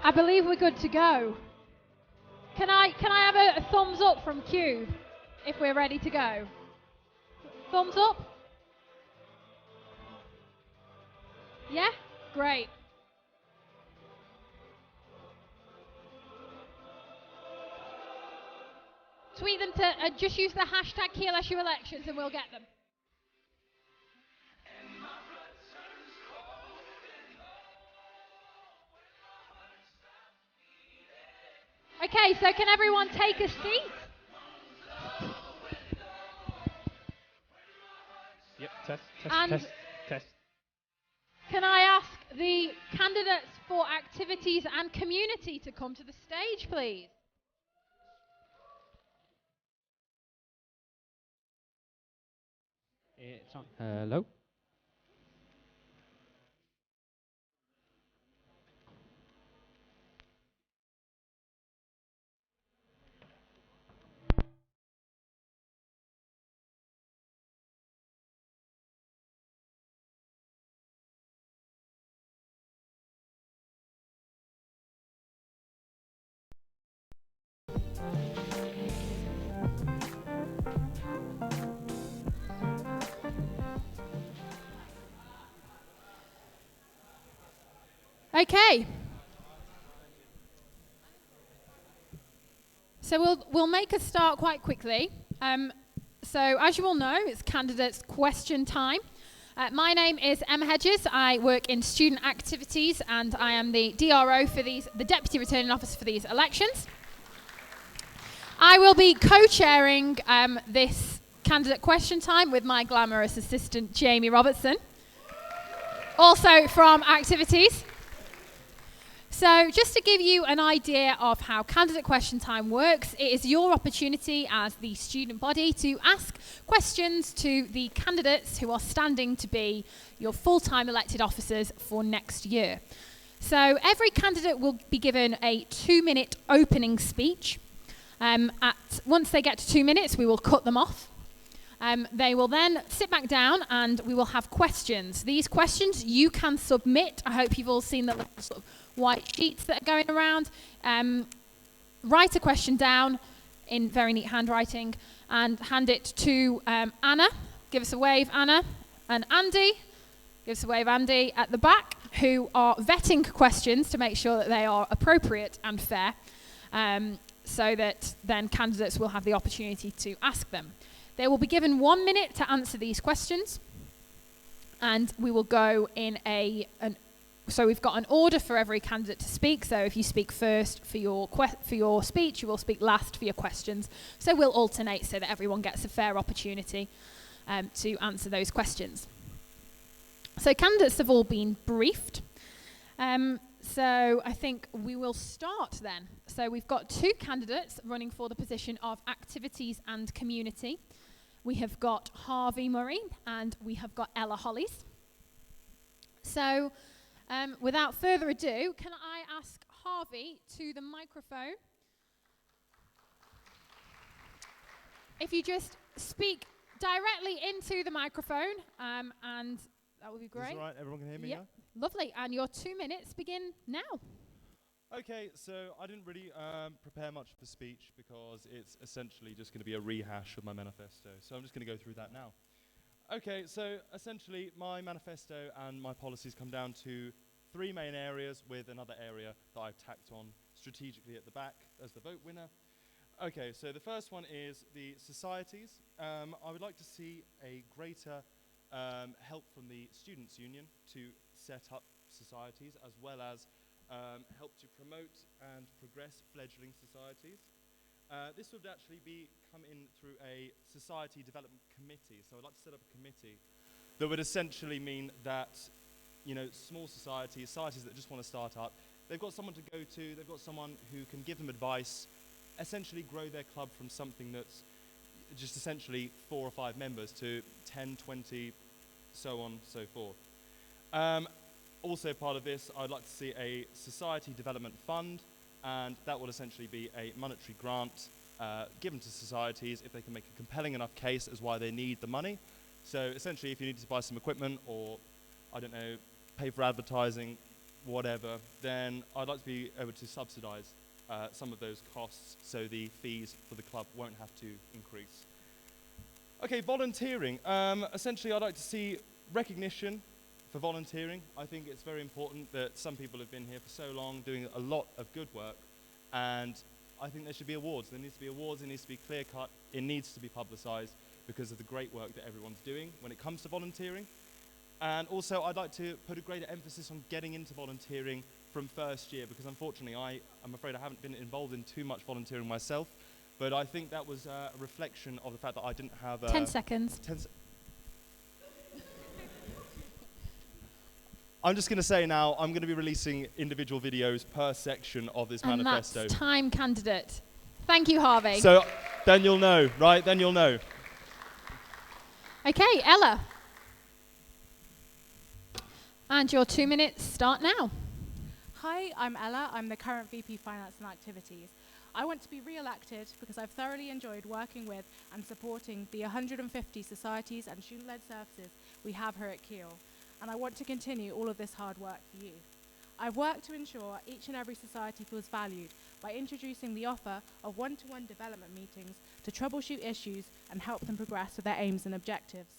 I believe we're good to go. Can I have a thumbs up from KUBE if we're ready to go? Thumbs up? Yeah? Great. Tweet them to just use the hashtag Keele SU elections and we'll get them. Okay, so can everyone take a seat? Yep, And test. can I ask the candidates for activities and community to come to the stage, please? It's on. Hello? Okay. So we'll make a start quite quickly. So as you all know, it's candidates question time. My name is Emma Hedges. I work in student activities and I am the DRO for the Deputy Returning Officer for these elections. I will be co-chairing this candidate question time with my glamorous assistant, Jamie Robertson, also from activities. So just to give you an idea of how candidate question time works, it is your opportunity as the student body to ask questions to the candidates who are standing to be your full-time elected officers for next year. So every candidate will be given a 2-minute opening speech. Once they get to 2 minutes, we will cut them off. They will then sit back down and we will have questions. These questions you can submit. I hope you've all seen the little sort of white sheets that are going around. Write a question down in very neat handwriting and hand it to Anna. Give us a wave, Anna. And Andy. Give us a wave, Andy, at the back, who are vetting questions to make sure that they are appropriate and fair, so that then candidates will have the opportunity to ask them. They will be given 1 minute to answer these questions, and we will go in so we've got an order for every candidate to speak. So if you speak first for your speech, you will speak last for your questions. So we'll alternate so that everyone gets a fair opportunity to answer those questions. So candidates have all been briefed. So I think we will start then. So we've got 2 candidates running for the position of activities and community. We have got Harvey Murray and we have got Ella Hollies. So without further ado, can I ask Harvey to the microphone? If you just speak directly into the microphone, and that would be great. Is this all right? Everyone can hear me now? Lovely. And your 2 minutes begin now. Okay, so I didn't really prepare much for speech because it's essentially just going to be a rehash of my manifesto. So I'm just going to go through that now. Okay, so essentially my manifesto and my policies come down to 3 main areas with another area that I've tacked on strategically at the back as the vote winner. Okay, so the first one is the societies. I would like to see a greater help from the Students' Union to set up societies, as well as help to promote and progress fledgling societies. This would actually come in through a society development committee. So I'd like to set up a committee that would essentially mean that, you know, small societies that just want to start up, they've got someone to go to, they've got someone who can give them advice, essentially grow their club from something that's just essentially 4 or 5 members to 10, 20, so on, so forth. Also part of this, I'd like to see a society development fund, and that will essentially be a monetary grant given to societies if they can make a compelling enough case as why they need the money. So essentially, if you need to buy some equipment or, I don't know, pay for advertising, whatever, then I'd like to be able to subsidise some of those costs so the fees for the club won't have to increase. Okay, volunteering. Essentially, I'd like to see recognition for volunteering. I think it's very important that some people have been here for so long doing a lot of good work, and I think there should be awards. There needs to be awards, it needs to be clear-cut, it needs to be publicised because of the great work that everyone's doing when it comes to volunteering. And also, I'd like to put a greater emphasis on getting into volunteering from first year, because unfortunately, I'm afraid I haven't been involved in too much volunteering myself, but I think that was a reflection of the fact that I didn't have... 10 seconds. I'm just going to say now, I'm going to be releasing individual videos per section of this manifesto. And that's time, candidate. Thank you, Harvey. So then you'll know, right? Then you'll know. Okay, Ella. And your 2 minutes start now. Hi, I'm Ella. I'm the current VP Finance and Activities. I want to be re-elected because I've thoroughly enjoyed working with and supporting the 150 societies and student-led services we have here at Keele, and I want to continue all of this hard work for you. I've worked to ensure each and every society feels valued by introducing the offer of one-to-one development meetings to troubleshoot issues and help them progress with their aims and objectives.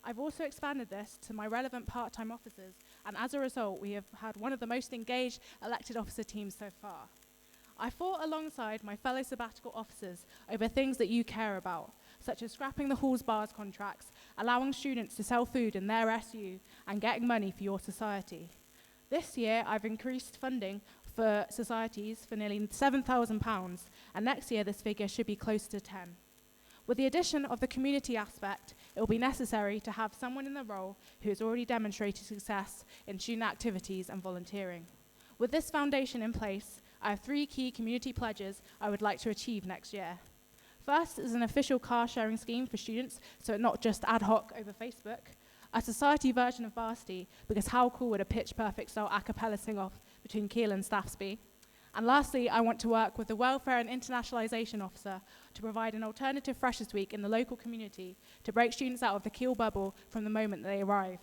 I've also expanded this to my relevant part-time officers, and as a result, we have had one of the most engaged elected officer teams so far. I fought alongside my fellow sabbatical officers over things that you care about, such as scrapping the Halls Bars contracts, allowing students to sell food in their SU, and getting money for your society. This year, I've increased funding for societies for nearly £7,000, and next year this figure should be closer to 10. With the addition of the community aspect, it will be necessary to have someone in the role who has already demonstrated success in student activities and volunteering. With this foundation in place, I have 3 key community pledges I would like to achieve next year. First is an official car sharing scheme for students, so it's not just ad hoc over Facebook. A society version of Varsity, because how cool would a pitch-perfect style a cappella sing-off between Keele and Staffsby? And lastly, I want to work with the Welfare and Internationalisation Officer to provide an alternative Freshers Week in the local community to break students out of the Keele bubble from the moment they arrive.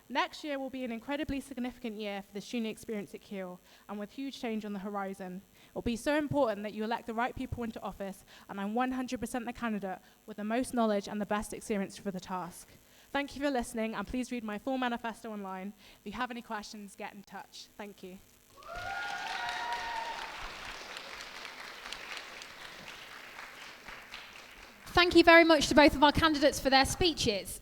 Next year will be an incredibly significant year for the student experience at Keele, and with huge change on the horizon. It will be so important that you elect the right people into office, and I'm 100% the candidate with the most knowledge and the best experience for the task. Thank you for listening, and please read my full manifesto online. If you have any questions, get in touch. Thank you. Thank you very much to both of our candidates for their speeches.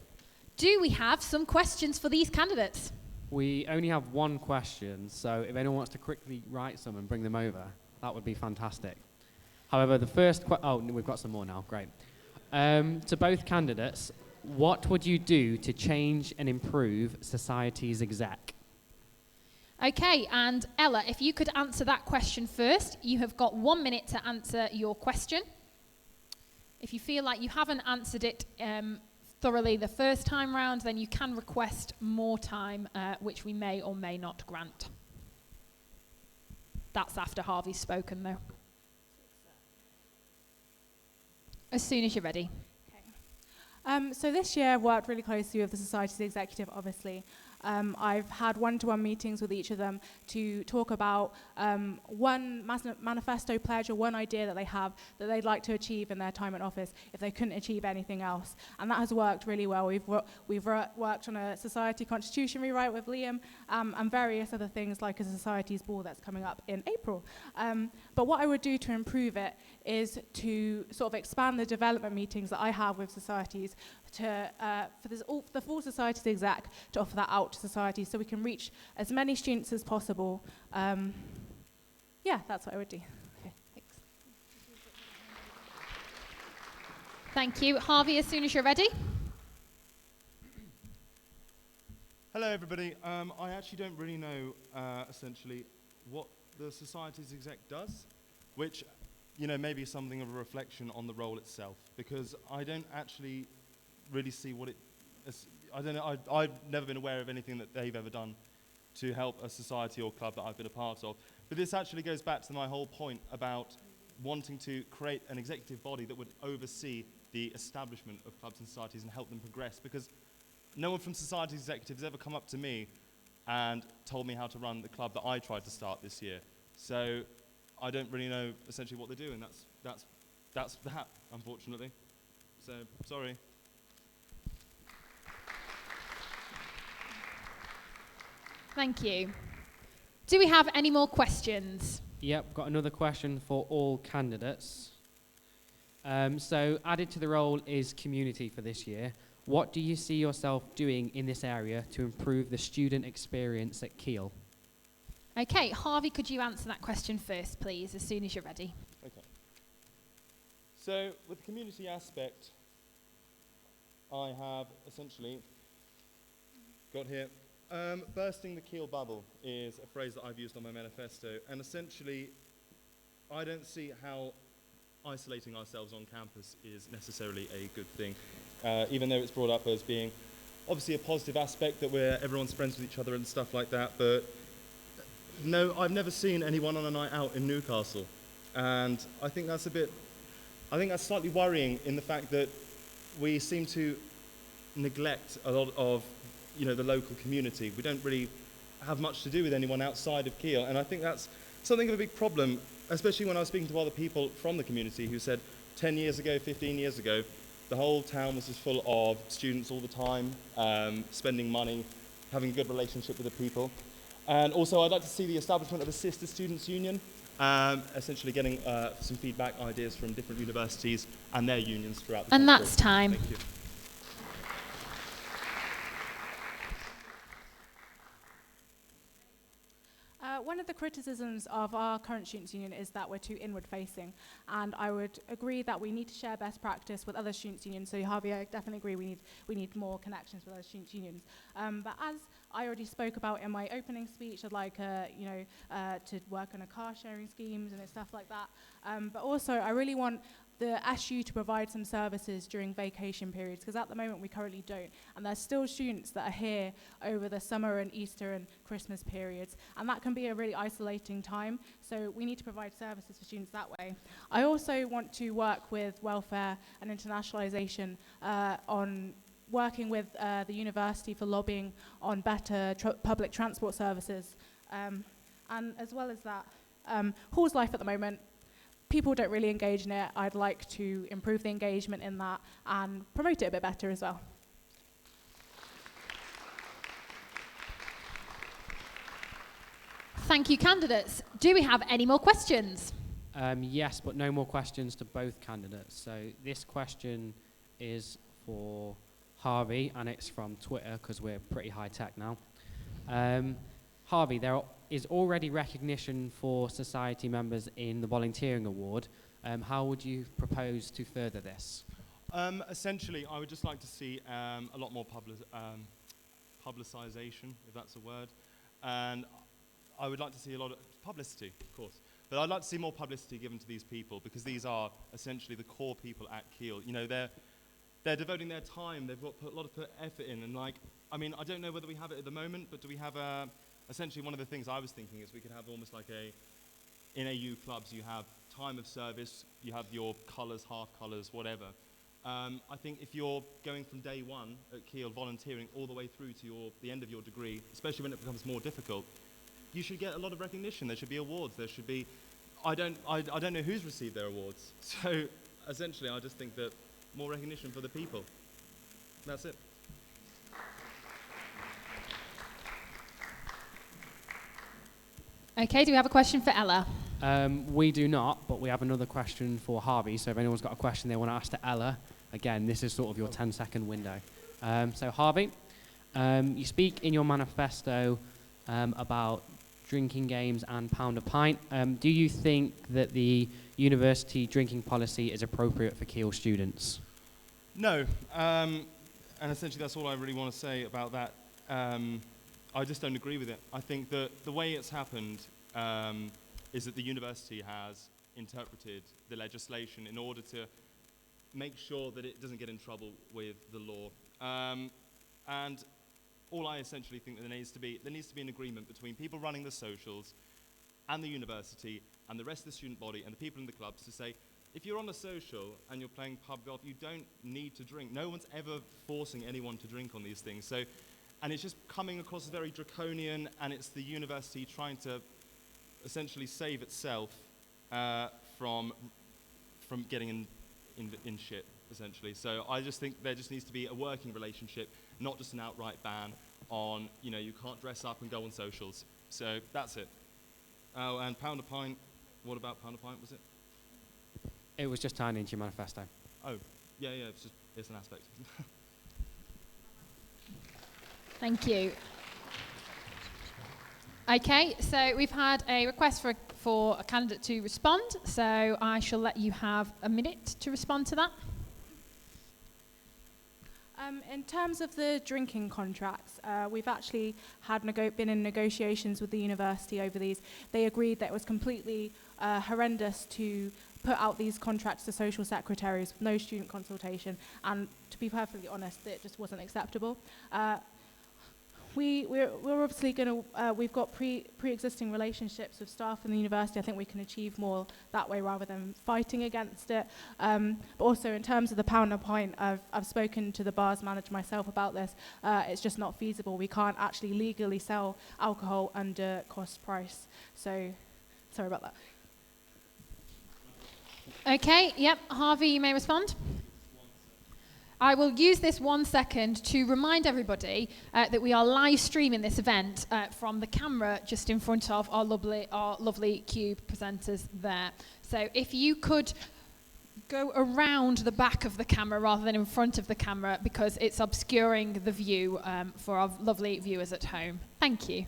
Do we have some questions for these candidates? We only have one question, so if anyone wants to quickly write some and bring them over, that would be fantastic. However, the first we've got some more now, great. To both candidates, what would you do to change and improve society's exec? Okay, and Ella, if you could answer that question first. You have got 1 minute to answer your question. If you feel like you haven't answered it thoroughly the first time round, then you can request more time, which we may or may not grant. That's after Harvey's spoken, though. As soon as you're ready. Okay. So this year I've worked really closely with the Society's executive, obviously. I've had one-to-one meetings with each of them to talk about one manifesto pledge or one idea that they have that they'd like to achieve in their time in office if they couldn't achieve anything else. And that has worked really well. We've worked on a society constitution rewrite with Liam and various other things like a society's ball that's coming up in April. But what I would do to improve it is to sort of expand the development meetings that I have with societies for the full society's exec to offer that out to society so we can reach as many students as possible. Yeah, that's what I would do. Okay, thanks. Thank you. Harvey, as soon as you're ready. Hello, everybody. I actually don't really know, essentially, what the society's exec does, which, maybe is something of a reflection on the role itself, because I don't actually really see what it is. I don't know, I've never been aware of anything that they've ever done to help a society or club that I've been a part of. But this actually goes back to my whole point about wanting to create an executive body that would oversee the establishment of clubs and societies and help them progress, because no one from society executives ever come up to me and told me how to run the club that I tried to start this year. So I don't really know essentially what they're doing. That's that, unfortunately. So, sorry. Thank you. Do we have any more questions? Yep, got another question for all candidates. So added to the role is community for this year. What do you see yourself doing in this area to improve the student experience at Keele? Okay, Harvey, could you answer that question first, please, as soon as you're ready? Okay. So, with the community aspect, I have essentially got here, bursting the Keele bubble is a phrase that I've used on my manifesto, and essentially, I don't see how isolating ourselves on campus is necessarily a good thing, even though it's brought up as being obviously a positive aspect that everyone's friends with each other and stuff like that, but no, I've never seen anyone on a night out in Newcastle, and I think that's slightly worrying in the fact that we seem to neglect a lot of, the local community. We don't really have much to do with anyone outside of Keele, and I think that's something of a big problem, especially when I was speaking to other people from the community who said 10 years ago, 15 years ago, the whole town was just full of students all the time, spending money, having a good relationship with the people. And also I'd like to see the establishment of a sister students' union, essentially getting some feedback, ideas from different universities and their unions throughout the country. And that's time. Thank you. One of the criticisms of our current students' union is that we're too inward-facing, and I would agree that we need to share best practice with other students' unions. So, Harvey, I definitely agree we need more connections with other students' unions. But as I already spoke about in my opening speech, I'd like to work on a car-sharing schemes and stuff like that. But also, I really want the SU to provide some services during vacation periods, because at the moment we currently don't, and there's still students that are here over the summer and Easter and Christmas periods, and that can be a really isolating time, so we need to provide services for students that way. I also want to work with welfare and internationalisation on working with the university for lobbying on better public transport services, and as well as that, Hall's Life at the moment, people don't really engage in it. I'd like to improve the engagement in that and promote it a bit better as well. Thank you, candidates. Do we have any more questions? Yes, but no more questions to both candidates. So this question is for Harvey, and it's from Twitter, because we're pretty high-tech now. Harvey, there is already recognition for society members in the volunteering award. How would you propose to further this? Essentially, I would just like to see a lot more publicisation, if that's a word, and I would like to see a lot of publicity, of course, but I'd like to see more publicity given to these people, because these are essentially the core people at Keele. They're devoting their time, they've got put a lot of effort in, and I don't know whether we have it at the moment, but do we have essentially one of the things I was thinking is we could have almost like in AU clubs, you have time of service, you have your colours, half colours, whatever. I think if you're going from day one at Keele volunteering all the way through to the end of your degree, especially when it becomes more difficult, you should get a lot of recognition. There should be awards. There should be, I don't know who's received their awards. So essentially, I just think that more recognition for the people. That's it. Okay, do we have a question for Ella? We do not, but we have another question for Harvey. So if anyone's got a question they want to ask to Ella, again, this is sort of your 10-second window. So Harvey, you speak in your manifesto about drinking games and pound a pint. Do you think that the university drinking policy is appropriate for Keele students? No, and essentially that's all I really want to say about that. I just don't agree with it. I think that the way it's happened is that the university has interpreted the legislation in order to make sure that it doesn't get in trouble with the law. And all I essentially think that there needs to be an agreement between people running the socials and the university and the rest of the student body and the people in the clubs to say, if you're on a social and you're playing pub golf, you don't need to drink. No one's ever forcing anyone to drink on these things. So, and it's just coming across as very draconian, and it's the university trying to essentially save itself from getting in shit, essentially. So I just think there just needs to be a working relationship, not just an outright ban on, you can't dress up and go on socials. So that's it. Oh, and pound a pint. What about pound a pint, was it? It was just tying into your manifesto. Oh, yeah, it's an aspect. Thank you. Okay, so we've had a request for a candidate to respond, so I shall let you have a minute to respond to that. In terms of the drinking contracts, we've actually been in negotiations with the university over these. They agreed that it was completely horrendous to put out these contracts to social secretaries with no student consultation, and to be perfectly honest, it just wasn't acceptable. We're obviously going to, we've got pre-existing relationships with staff in the university. I think we can achieve more that way rather than fighting against it. But also in terms of the pound a pint, I've spoken to the bars manager myself about this. It's just not feasible. We can't actually legally sell alcohol under cost price. So, sorry about that. Okay, yep, Harvey, you may respond. I will use this 1 second to remind everybody that we are live streaming this event from the camera just in front of our lovely KUBE presenters there. So if you could go around the back of the camera rather than in front of the camera, because it's obscuring the view for our lovely viewers at home. Thank you.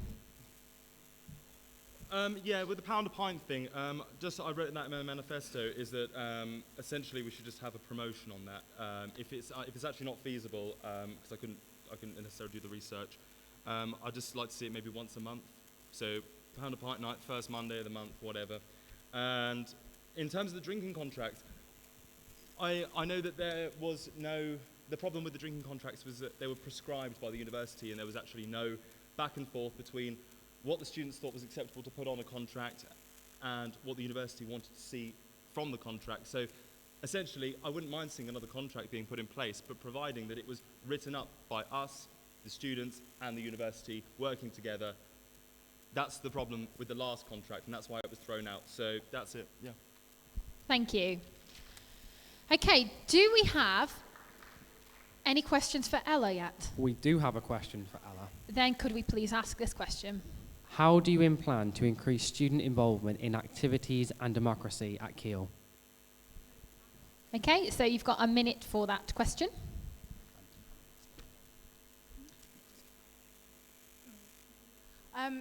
Yeah, with the pound a pint thing, I wrote that in my manifesto, is that essentially we should just have a promotion on that. If it's actually not feasible, because I couldn't necessarily do the research, I'd just like to see it maybe once a month. So pound a pint night, first Monday of the month, whatever. And in terms of the drinking contract, I know that the problem with the drinking contracts was that they were prescribed by the university, and there was actually no back and forth between what the students thought was acceptable to put on a contract and what the university wanted to see from the contract. So essentially, I wouldn't mind seeing another contract being put in place, but providing that it was written up by us, the students, and the university working together. That's the problem with the last contract, and that's why it was thrown out. So that's it, yeah. Thank you. Okay, do we have any questions for Ella yet? We do have a question for Ella. Then could we please ask this question? How do you plan to increase student involvement in activities and democracy at Keele? Okay, so you've got a minute for that question.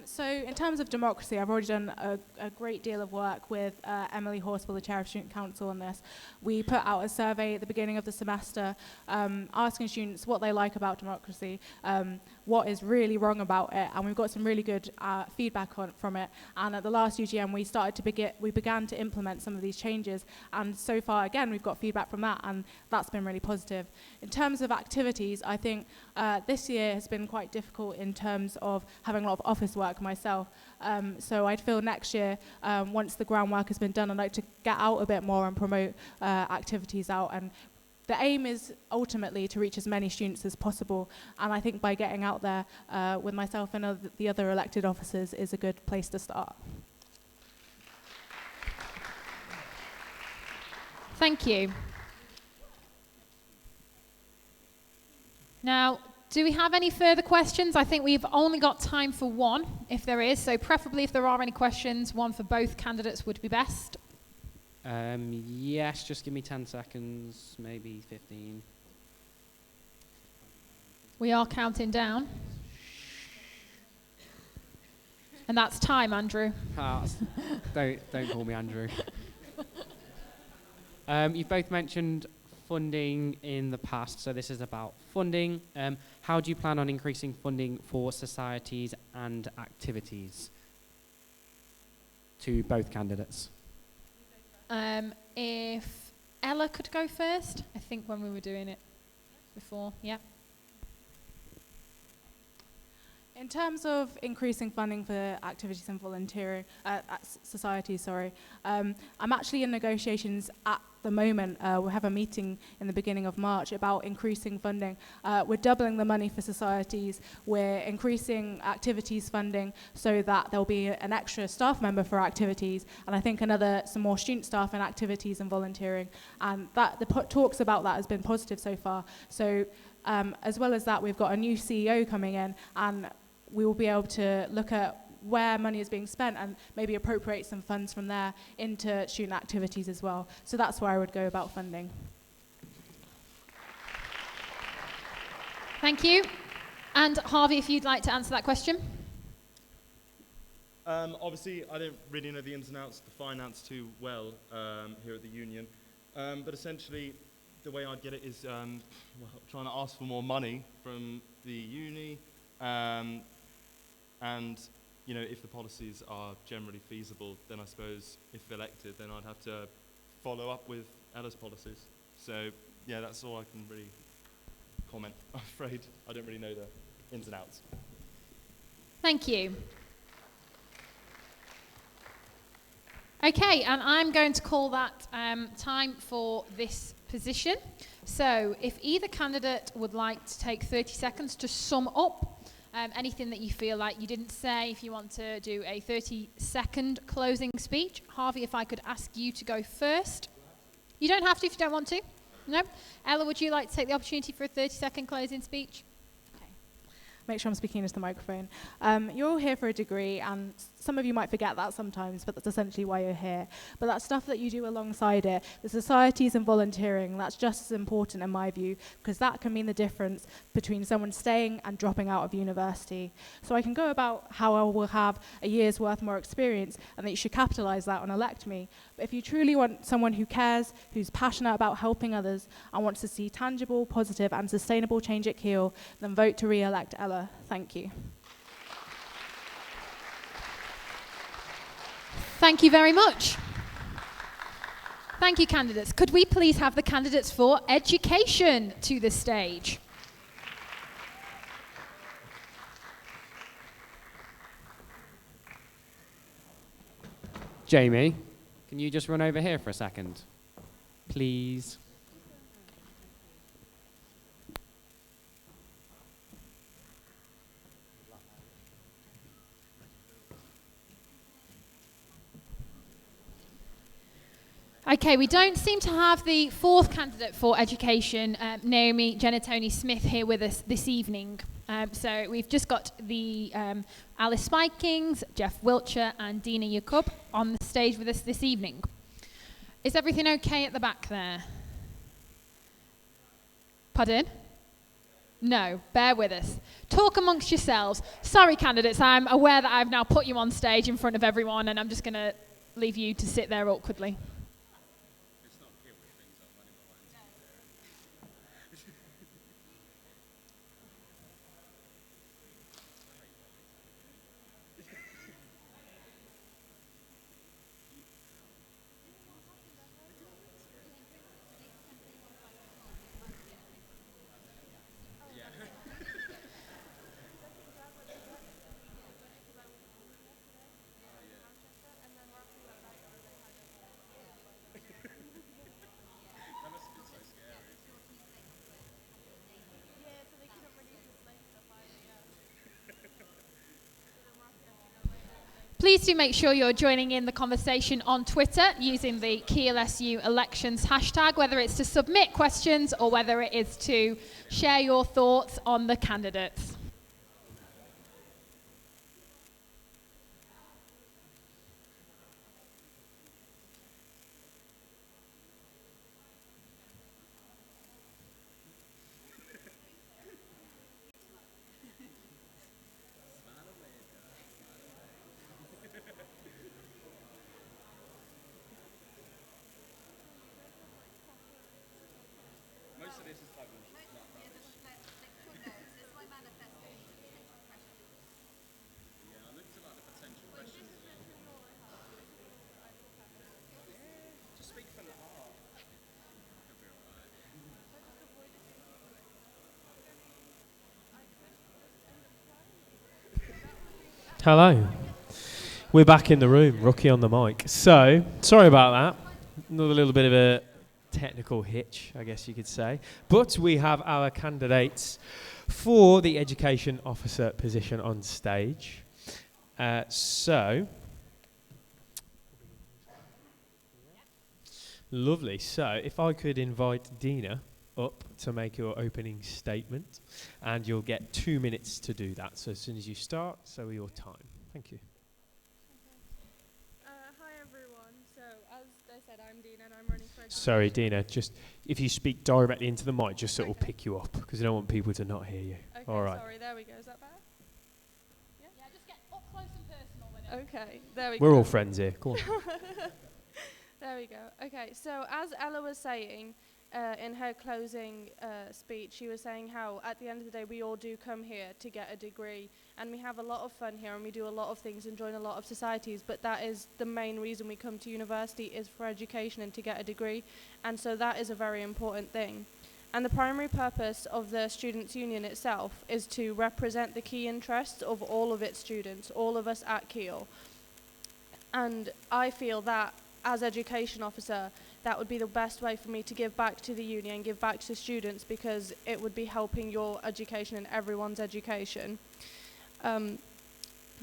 So in terms of democracy, I've already done a great deal of work with Emily Horswell, the Chair of Student Council, on this. We put out a survey at the beginning of the semester asking students what they like about democracy, what is really wrong about it, and we've got some really good feedback from it. And at the last UGM, we began to implement some of these changes, and so far, again, we've got feedback from that, and that's been really positive. In terms of activities, I think this year has been quite difficult in terms of having a lot of office work myself. So I'd feel next year, once the groundwork has been done, I'd like to get out a bit more and promote activities out. And the aim is ultimately to reach as many students as possible. And I think by getting out there with myself and the other elected officers is a good place to start. Thank you. Now, do we have any further questions? I think we've only got time for one, if there is. So preferably if there are any questions, one for both candidates would be best. Yes, just give me 10 seconds, maybe 15. We are counting down. And that's time, Andrew. Don't call me Andrew. You've both mentioned funding in the past, so this is about funding. How do you plan on increasing funding for societies and activities to both candidates? If Ella could go first, I think when we were doing it before, yeah. In terms of increasing funding for activities and volunteering, society, sorry, I'm actually in negotiations at the moment. We'll have a meeting in the beginning of March about increasing funding. We're doubling the money for societies. We're increasing activities funding so that there'll be an extra staff member for activities, and I think some more student staff in activities and volunteering. And the talks about that has been positive so far. So as well as that, we've got a new CEO coming in, and we will be able to look at where money is being spent and maybe appropriate some funds from there into student activities as well. So that's where I would go about funding. Thank you. And Harvey, if you'd like to answer that question. Obviously, I don't really know the ins and outs of the finance too well here at the union, but essentially the way I'd get it is trying to ask for more money from the uni, and if the policies are generally feasible, then I suppose if elected, then I'd have to follow up with Ella's policies. So yeah, that's all I can really comment. I'm afraid I don't really know the ins and outs. Thank you. Okay, and I'm going to call that time for this position. So if either candidate would like to take 30 seconds to sum up anything that you feel like you didn't say, if you want to do a 30-second closing speech. Harvey, if I could ask you to go first. You don't have to if you don't want to. No? Ella, would you like to take the opportunity for a 30-second closing speech? Make sure I'm speaking into the microphone. You're all here for a degree, and some of you might forget that sometimes, but that's essentially why you're here. But that stuff that you do alongside it, the societies and volunteering, that's just as important in my view, because that can mean the difference between someone staying and dropping out of university. So I can go about how I will have a year's worth more experience, and that you should capitalise that and elect me. But if you truly want someone who cares, who's passionate about helping others, and wants to see tangible, positive, and sustainable change at Keele, then vote to re-elect Ella. Thank you. Thank you very much. Thank you, candidates. Could we please have the candidates for education to the stage? Jamie, can you just run over here for a second, please? Okay, we don't seem to have the fourth candidate for education, Naomi Genatoni-Smith, here with us this evening. So we've just got the Alice Spikings, Jeff Wiltshire and Dina Jacob on the stage with us this evening. Is everything okay at the back there? Pardon? No, bear with us. Talk amongst yourselves. Sorry, candidates, I'm aware that I've now put you on stage in front of everyone and I'm just going to leave you to sit there awkwardly. Please do make sure you're joining in the conversation on Twitter using the Keele SU elections hashtag, whether it's to submit questions or whether it is to share your thoughts on the candidates. Most of this is like not rubbish. Hello. We're back in the room, Rookie on the mic. So, sorry about that. Another little bit of a technical hitch, I guess you could say. But we have our candidates for the education officer position on stage. Lovely. So, if I could invite Dina up to make your opening statement, and you'll get 2 minutes to do that. So as soon as you start, so your time. Thank you. Hi everyone. So as they said, I'm Dina and I'm running for. Sorry, Dina. Just if you speak directly into the mic, just so it will pick you up, because I don't want people to not hear you. Okay, all right. Sorry. There we go. Is that better? Yeah, just get up close and personal with it. Okay. There we go. We're all friends here. Go on. There we go. Okay. So as Ella was saying. In her closing speech, she was saying how at the end of the day we all do come here to get a degree, and we have a lot of fun here and we do a lot of things and join a lot of societies, but that is the main reason we come to university, is for education and to get a degree, and so that is a very important thing. And the primary purpose of the Students' Union itself is to represent the key interests of all of its students, all of us at Keele. And I feel that as education officer, that would be the best way for me to give back to the union, give back to students, because it would be helping your education and everyone's education.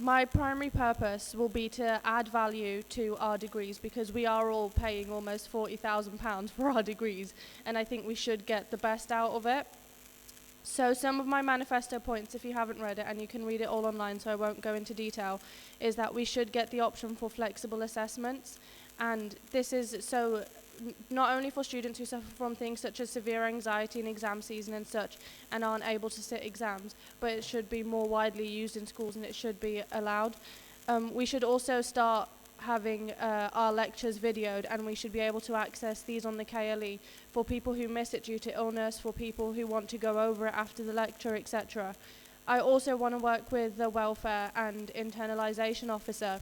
My primary purpose will be to add value to our degrees, because we are all paying almost £40,000 for our degrees, and I think we should get the best out of it. So some of my manifesto points, if you haven't read it, and you can read it all online, so I won't go into detail, is that we should get the option for flexible assessments. And this is so not only for students who suffer from things such as severe anxiety in exam season and such, and aren't able to sit exams, but it should be more widely used in schools and it should be allowed. We should also start having our lectures videoed, and we should be able to access these on the KLE for people who miss it due to illness, for people who want to go over it after the lecture, etc. I also want to work with the welfare and internalisation officer,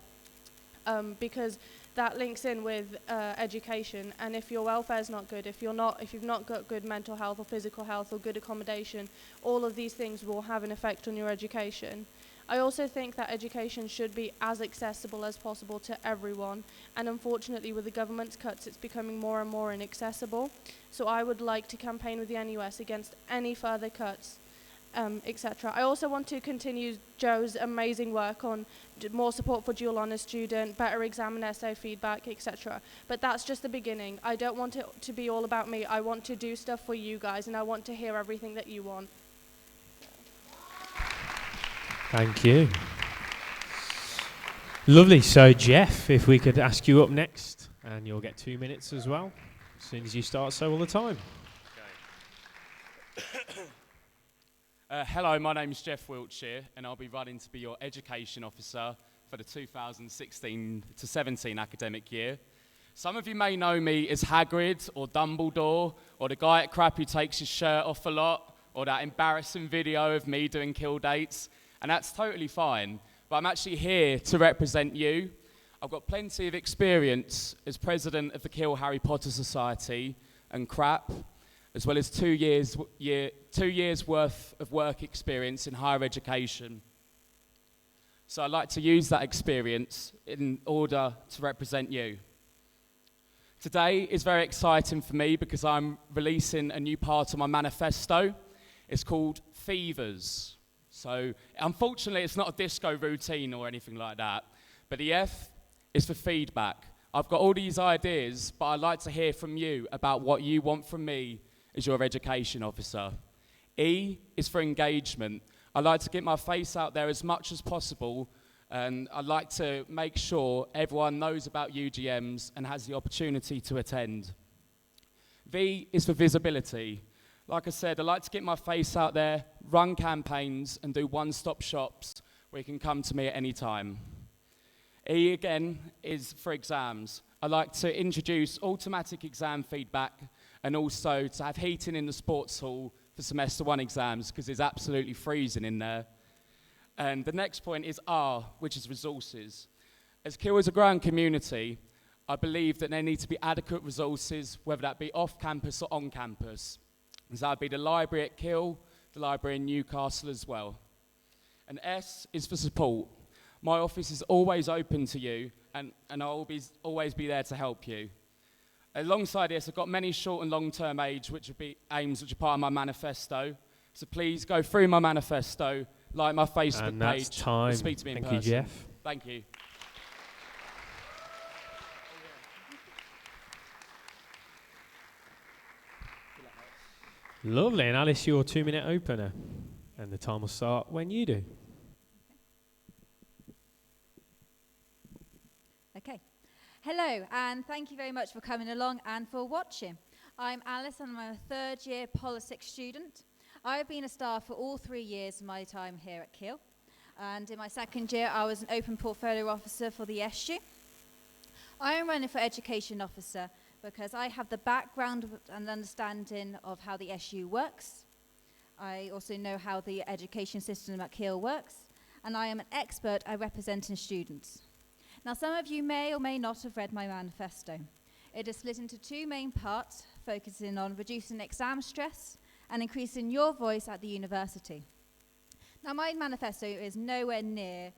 because that links in with education, and if your welfare is not good, if you've not got good mental health or physical health or good accommodation, all of these things will have an effect on your education. I also think that education should be as accessible as possible to everyone, and unfortunately with the government's cuts it's becoming more and more inaccessible. So I would like to campaign with the NUS against any further cuts, etc. I also want to continue Joe's amazing work on more support for dual honours student, better exam and essay feedback, etc. But that's just the beginning. I don't want it to be all about me. I want to do stuff for you guys, and I want to hear everything that you want. Thank you. Lovely. So Jeff, if we could ask you up next, and you'll get 2 minutes as well. As soon as you start, so all the time. Hello, my name is Jeff Wiltshire, and I'll be running to be your education officer for the 2016 to 17 academic year. Some of you may know me as Hagrid or Dumbledore, or the guy at Crap who takes his shirt off a lot, or that embarrassing video of me doing kill dates, and that's totally fine, but I'm actually here to represent you. I've got plenty of experience as president of the Keele Harry Potter Society and Crap, as well as 2 years worth of work experience in higher education. So I'd like to use that experience in order to represent you. Today is very exciting for me because I'm releasing a new part of my manifesto. It's called Fevers. So unfortunately it's not a disco routine or anything like that, but the F is for feedback. I've got all these ideas, but I'd like to hear from you about what you want from me as your education officer. E is for engagement. I'd like to get my face out there as much as possible, and I'd like to make sure everyone knows about UGMs and has the opportunity to attend. V is for visibility. Like I said, I'd like to get my face out there, run campaigns, and do one-stop shops where you can come to me at any time. E again is for exams. I'd like to introduce automatic exam feedback, and also to have heating in the sports hall for semester 1 exams, because it's absolutely freezing in there. And the next point is R, which is resources. As Keele is a growing community, I believe that there need to be adequate resources, whether that be off campus or on campus. So that would be the library at Keele, the library in Newcastle as well. And S is for support. My office is always open to you, and I'll always be there to help you. Alongside this, I've got many short and long-term aims which are part of my manifesto. So please go through my manifesto, like my Facebook And that's page, time. and speak to me in Thank person. you, Jeff. Thank you. Lovely. And Alice, your 2-minute opener. And the time will start when you do. Okay. Hello, and thank you very much for coming along and for watching. I'm Alice, and I'm a third-year politics student. I've been a staff for all 3 years of my time here at Keele. And in my second year, I was an open portfolio officer for the SU. I am running for education officer because I have the background and understanding of how the SU works. I also know how the education system at Keele works, and I am an expert at representing students. Now, some of you may or may not have read my manifesto. It is split into 2 main parts, focusing on reducing exam stress and increasing your voice at the university. Now, my manifesto is nowhere near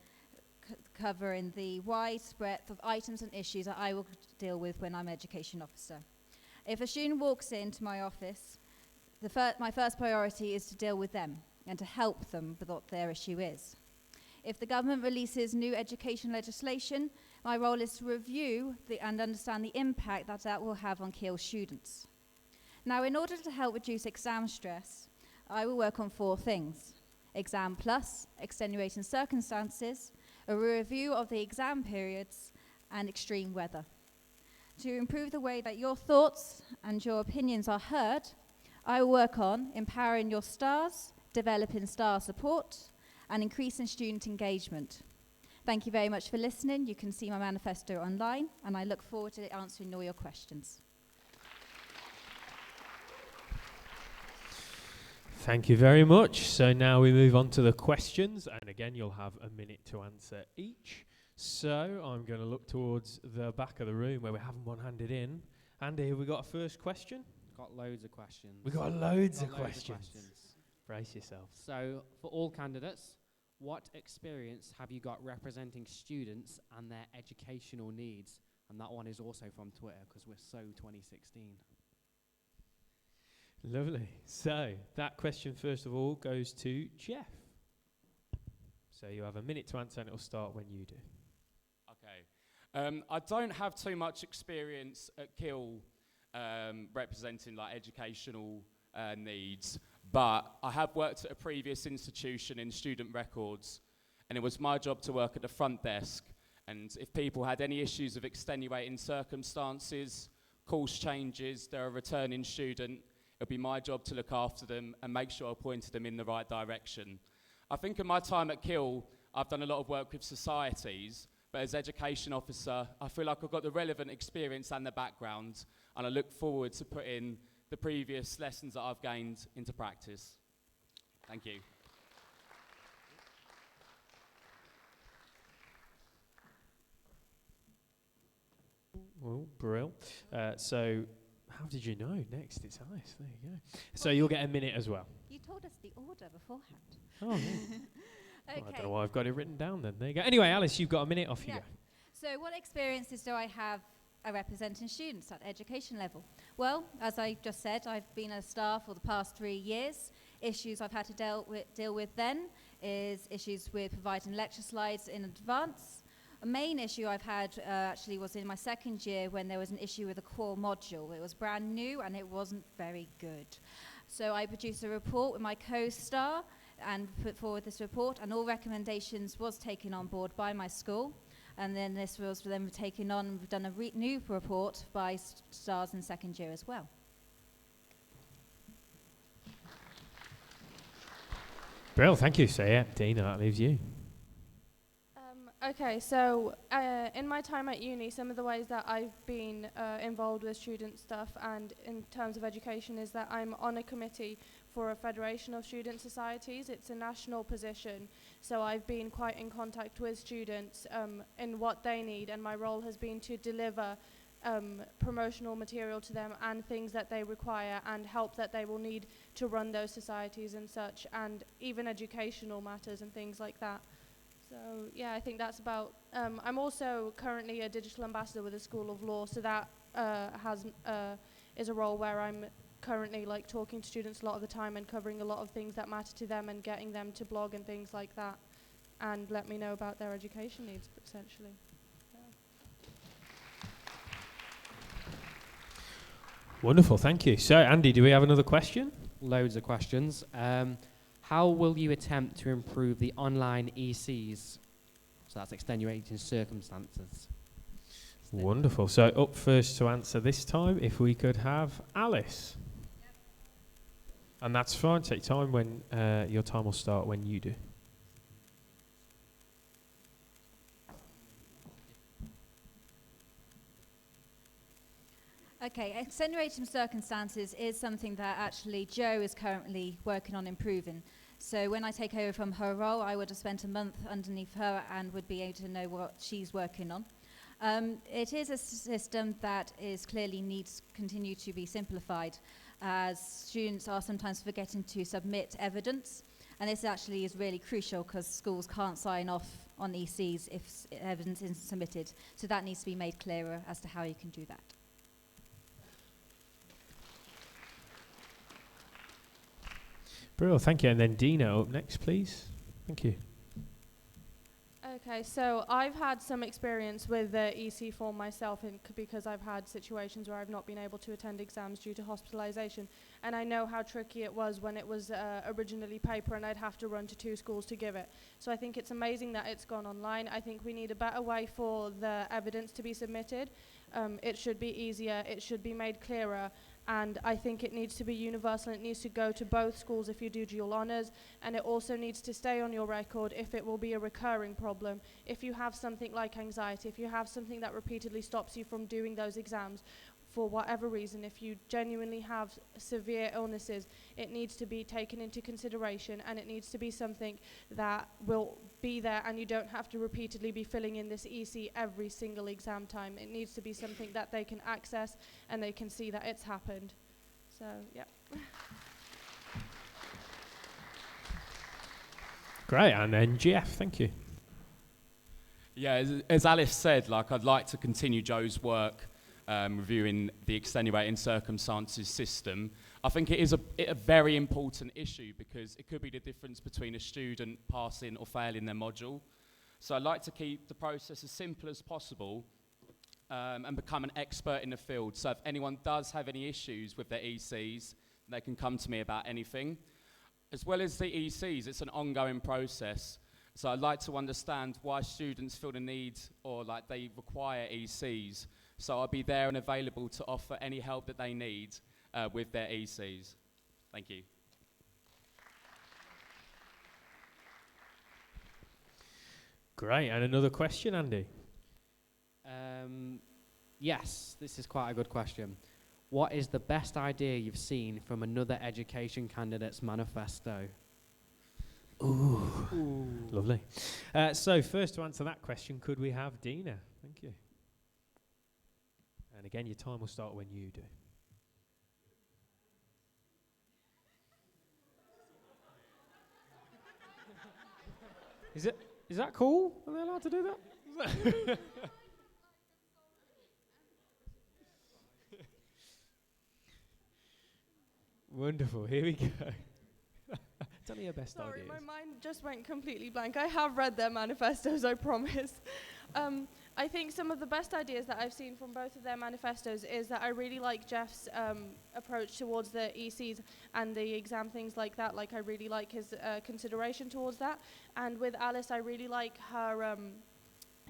covering the wide breadth of items and issues that I will deal with when I'm education officer. If a student walks into my office, my first priority is to deal with them and to help them with what their issue is. If the government releases new education legislation, my role is to review and understand the impact that will have on Keele students. Now, in order to help reduce exam stress, I will work on 4 things: Exam Plus, extenuating circumstances, a review of the exam periods, and extreme weather. To improve the way that your thoughts and your opinions are heard, I will work on empowering your stars, developing star support, and increasing student engagement. Thank you very much for listening. You can see my manifesto online, and I look forward to answering all your questions. Thank you very much. So now we move on to the questions, and again, you'll have a minute to answer each. So I'm going to look towards the back of the room where we haven't one handed in. Andy, have we got a first question? Got loads of questions. We've got loads of questions. Brace yourself. So, for all candidates, what experience have you got representing students and their educational needs? And that one is also from Twitter, because we're so 2016. Lovely. So that question, first of all, goes to Jeff. So you have a minute to answer, and it'll start when you do. Okay. I don't have too much experience at Keele representing like educational needs, but I have worked at a previous institution in student records, and it was my job to work at the front desk. And if people had any issues of extenuating circumstances, course changes, they're a returning student, it'll be my job to look after them and make sure I pointed them in the right direction. I think in my time at Keele, I've done a lot of work with societies, but as education officer, I feel like I've got the relevant experience and the background, and I look forward to putting the previous lessons that I've gained into practice. Thank you. Well, brill. So how did you know? Next, it's Alice. There you go. So you'll get a minute as well. You told us the order beforehand. Oh, yeah. Okay. Well, I don't know why I've got it written down then. There you go. Anyway, Alice, you've got a minute. Off you Yeah. go. So what experiences do I have representing students at education level? Well, as I just said, I've been a staff for the past 3 years. Issues I've had to deal with then is issues with providing lecture slides in advance. A main issue I've had actually was in my second year when there was an issue with a core module. It was brand new and it wasn't very good. So I produced a report with my co-star and put forward this report, and all recommendations was taken on board by my school. And then this was then taken on, and we've done a new report by stars in second year as well. Brill, thank you. So yeah, Dina, that leaves you. Okay, so in my time at uni, some of the ways that I've been involved with student stuff and in terms of education is that I'm on a committee for a federation of student societies. It's a national position, so I've been quite in contact with students in what they need, and my role has been to deliver promotional material to them and things that they require and help that they will need to run those societies and such, and even educational matters and things like that. So yeah, I think that's about. I'm also currently a digital ambassador with the School of Law, so that is a role where I'm currently like talking to students a lot of the time and covering a lot of things that matter to them and getting them to blog and things like that, and let me know about their education needs essentially. Wonderful, thank you. So, Andy, do we have another question? Loads of questions. How will you attempt to improve the online ECs? So that's extenuating circumstances. Wonderful. So up first to answer this time, if we could have Alice. Yep. And that's fine. Take time when your time will start when you do. Okay, extenuating circumstances is something that actually Jo is currently working on improving. So when I take over from her role, I would have spent a month underneath her and would be able to know what she's working on. It is a system that is clearly needs to continue to be simplified, as students are sometimes forgetting to submit evidence. And this actually is really crucial because schools can't sign off on ECs if evidence isn't submitted. So that needs to be made clearer as to how you can do that. Brilliant, thank you. And then Dina up next, please. Thank you. Okay, so I've had some experience with the EC form myself because I've had situations where I've not been able to attend exams due to hospitalisation, and I know how tricky it was when it was originally paper and I'd have to run to 2 schools to give it. So I think it's amazing that it's gone online. I think we need a better way for the evidence to be submitted. It should be easier, it should be made clearer, and I think it needs to be universal. It needs to go to both schools if you do dual honours, and it also needs to stay on your record if it will be a recurring problem. If you have something like anxiety, if you have something that repeatedly stops you from doing those exams for whatever reason, if you genuinely have severe illnesses, it needs to be taken into consideration, and it needs to be something that will be there and you don't have to repeatedly be filling in this EC every single exam time. It needs to be something that they can access and they can see that it's happened. So, yeah. Great, and then Jeff, thank you. Yeah, as Alice said, I'd like to continue Jo's work reviewing the extenuating circumstances system. I think it is a very important issue because it could be the difference between a student passing or failing their module. So I'd like to keep the process as simple as possible and become an expert in the field. So if anyone does have any issues with their ECs, they can come to me about anything. As well as the ECs, it's an ongoing process. So I'd like to understand why students feel the need or they require ECs. So I'll be there and available to offer any help that they need with their ECs. Thank you. Great, and another question, Andy? Yes, this is quite a good question. What is the best idea you've seen from another education candidate's manifesto? Ooh. Lovely. So first to answer that question, could we have Dina? Thank you. And again, your time will start when you do. Is that cool? Are they allowed to do that? Wonderful. Here we go. Tell me your best ideas. Sorry, my mind just went completely blank. I have read their manifestos, I promise. I think some of the best ideas that I've seen from both of their manifestos is that I really like Jeff's approach towards the ECs and the exam things like that. I really like his consideration towards that. And with Alice, I really like her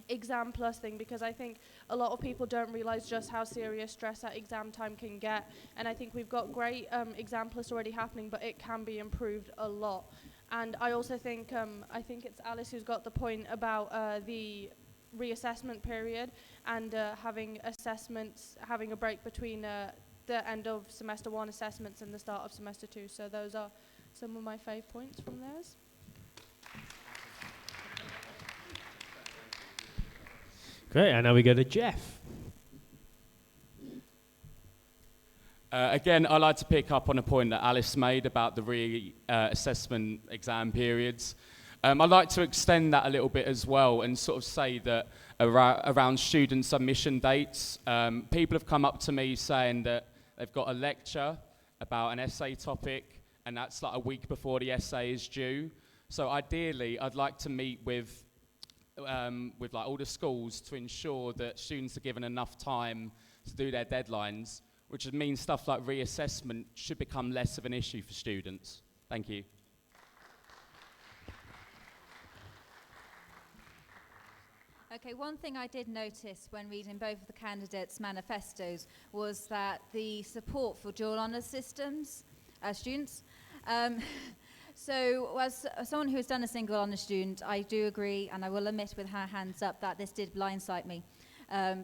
exam plus thing, because I think a lot of people don't realize just how serious stress at exam time can get, and I think we've got great exam plus already happening, but it can be improved a lot. And I also think it's Alice who's got the point about the reassessment period and having a break between the end of semester 1 assessments and the start of semester 2. So those are some of my fave points from theirs. Great, and now we go to Jeff. Again, I'd like to pick up on a point that Alice made about the reassessment exam periods. I'd like to extend that a little bit as well and sort of say that around student submission dates, people have come up to me saying that they've got a lecture about an essay topic and that's like a week before the essay is due. So ideally, I'd like to meet with like all the schools to ensure that students are given enough time to do their deadlines, which means stuff like reassessment should become less of an issue for students. Thank you. Okay, one thing I did notice when reading both of the candidates' manifestos was that the support for dual honours systems, students. So as someone who has done a single honours student, I do agree, and I will admit with her hands up that this did blindside me,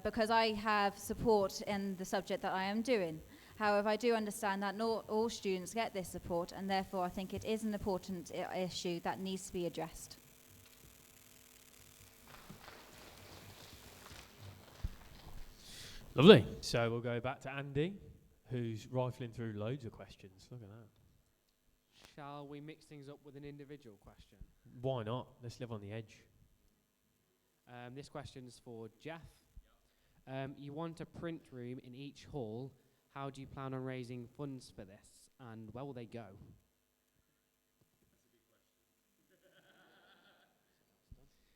because I have support in the subject that I am doing. However, I do understand that not all students get this support, and therefore I think it is an important issue that needs to be addressed. Lovely. So we'll go back to Andy, who's rifling through loads of questions. Look at that. Shall we mix things up with an individual question? Why not? Let's live on the edge. This question's for Jeff. You want a print room in each hall. How do you plan on raising funds for this, and where will they go?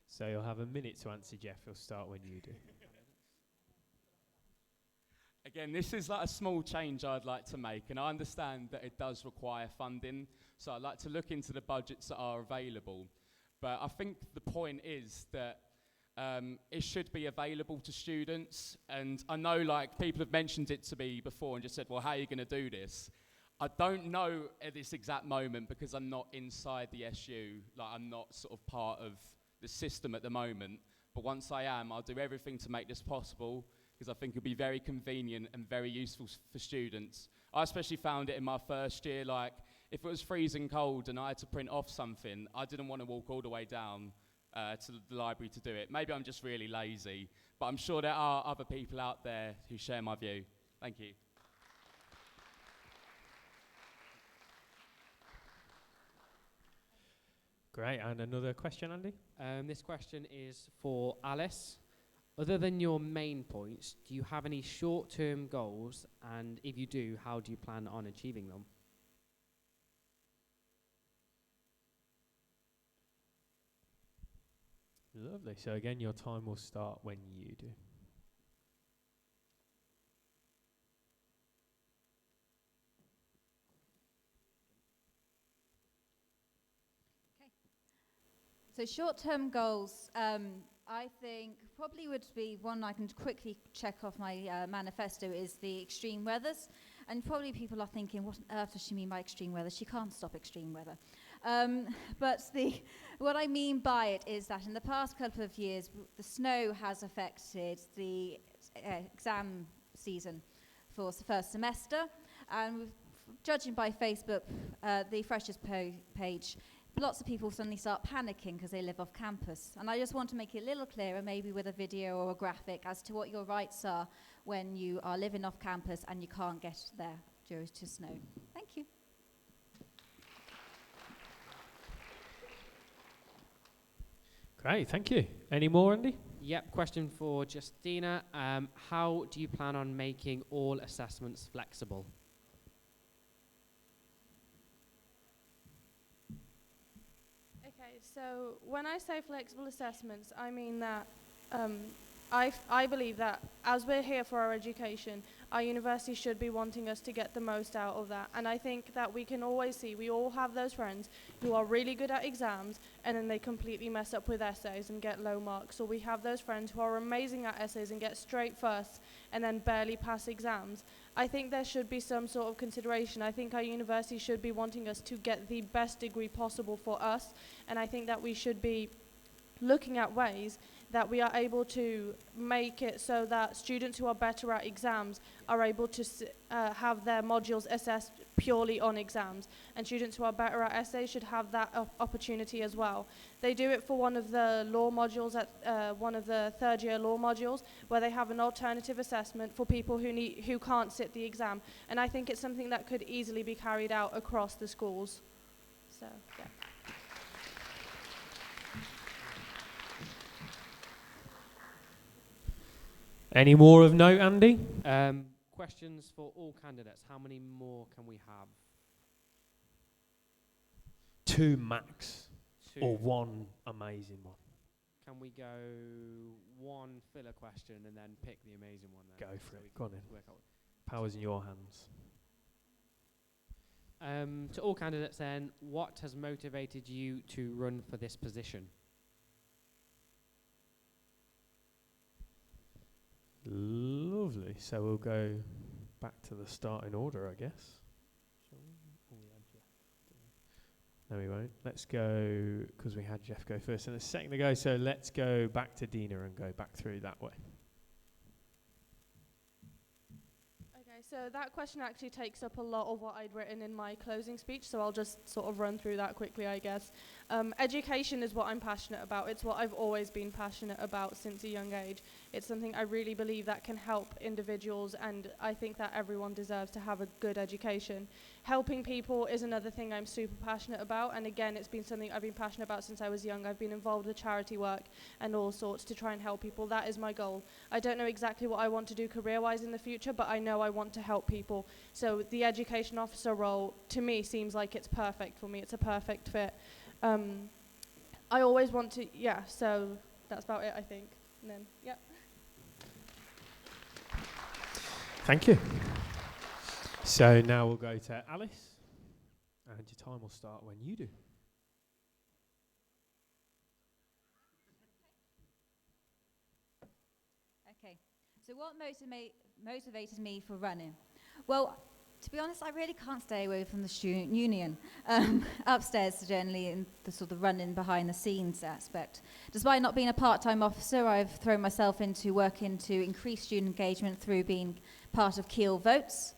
So you'll have a minute to answer, Jeff. We'll start when you do. Again, this is like a small change I'd like to make, and I understand that it does require funding, so I'd like to look into the budgets that are available. But I think the point is that it should be available to students, and I know like people have mentioned it to me before and just said, well, how are you going to do this? I don't know at this exact moment because I'm not inside the SU, like I'm not sort of part of the system at the moment, but once I am, I'll do everything to make this possible, because I think it'll be very convenient and very useful for students. I especially found it in my first year, like if it was freezing cold and I had to print off something, I didn't want to walk all the way down to the library to do it. Maybe I'm just really lazy, but I'm sure there are other people out there who share my view. Thank you. Great, and another question, Andy? This question is for Alice. Other than your main points, do you have any short-term goals? And if you do, how do you plan on achieving them? Lovely. So again, your time will start when you do. So short-term goals, I think probably would be one I can quickly check off my manifesto is the extreme weathers. And probably people are thinking, what on earth does she mean by extreme weather? She can't stop extreme weather. But what I mean by it is that in the past couple of years, the snow has affected the exam season for the first semester. And judging by Facebook, the freshers page, lots of people suddenly start panicking because they live off campus. And I just want to make it a little clearer, maybe with a video or a graphic, as to what your rights are when you are living off campus and you can't get there due to snow. Thank you. Great, thank you. Any more, Andy? Yep, question for Justina. How do you plan on making all assessments flexible? Okay, so when I say flexible assessments, I mean that I believe that as we're here for our education, our university should be wanting us to get the most out of that. And I think that we can always see, we all have those friends who are really good at exams and then they completely mess up with essays and get low marks. Or we have those friends who are amazing at essays and get straight firsts and then barely pass exams. I think there should be some sort of consideration. I think our university should be wanting us to get the best degree possible for us. And I think that we should be looking at ways that we are able to make it so that students who are better at exams are able to have their modules assessed purely on exams, and students who are better at essays should have that opportunity as well. They do it for one of the law modules at one of the third-year law modules, where they have an alternative assessment for people who can't sit the exam, and I think it's something that could easily be carried out across the schools. So, yeah. Any more of note, Andy? Questions for all candidates. How many more can we have? 2 max. 2. Or 1 amazing one. Can we go 1 filler question and then pick the amazing one then? Go for So we it. Go on can then. work out. Power's in your hands. To all candidates then, what has motivated you to run for this position? Lovely. So we'll go back to the starting order, I guess. Shall we? Oh, we had Jeff. No, we won't. Let's go, because we had Jeff go first and a second ago, so let's go back to Dina and go back through that way. Okay, so that question actually takes up a lot of what I'd written in my closing speech, so I'll just sort of run through that quickly, I guess. Education is what I'm passionate about. It's what I've always been passionate about since a young age. It's something I really believe that can help individuals, and I think that everyone deserves to have a good education. Helping people is another thing I'm super passionate about, and again, it's been something I've been passionate about since I was young. I've been involved with charity work and all sorts to try and help people. That is my goal. I don't know exactly what I want to do career-wise in the future, but I know I want to help people. So the education officer role, to me, seems like it's perfect for me. It's a perfect fit. I always want to, so that's about it, I think. And then, Thank you. So now we'll go to Alice, and your time will start when you do. Okay, so what motivated me for running? Well, to be honest, I really can't stay away from the student union. Upstairs, generally, in the sort of running behind the scenes aspect. Despite not being a part-time officer, I've thrown myself into working to increase student engagement through being part of Keele Votes,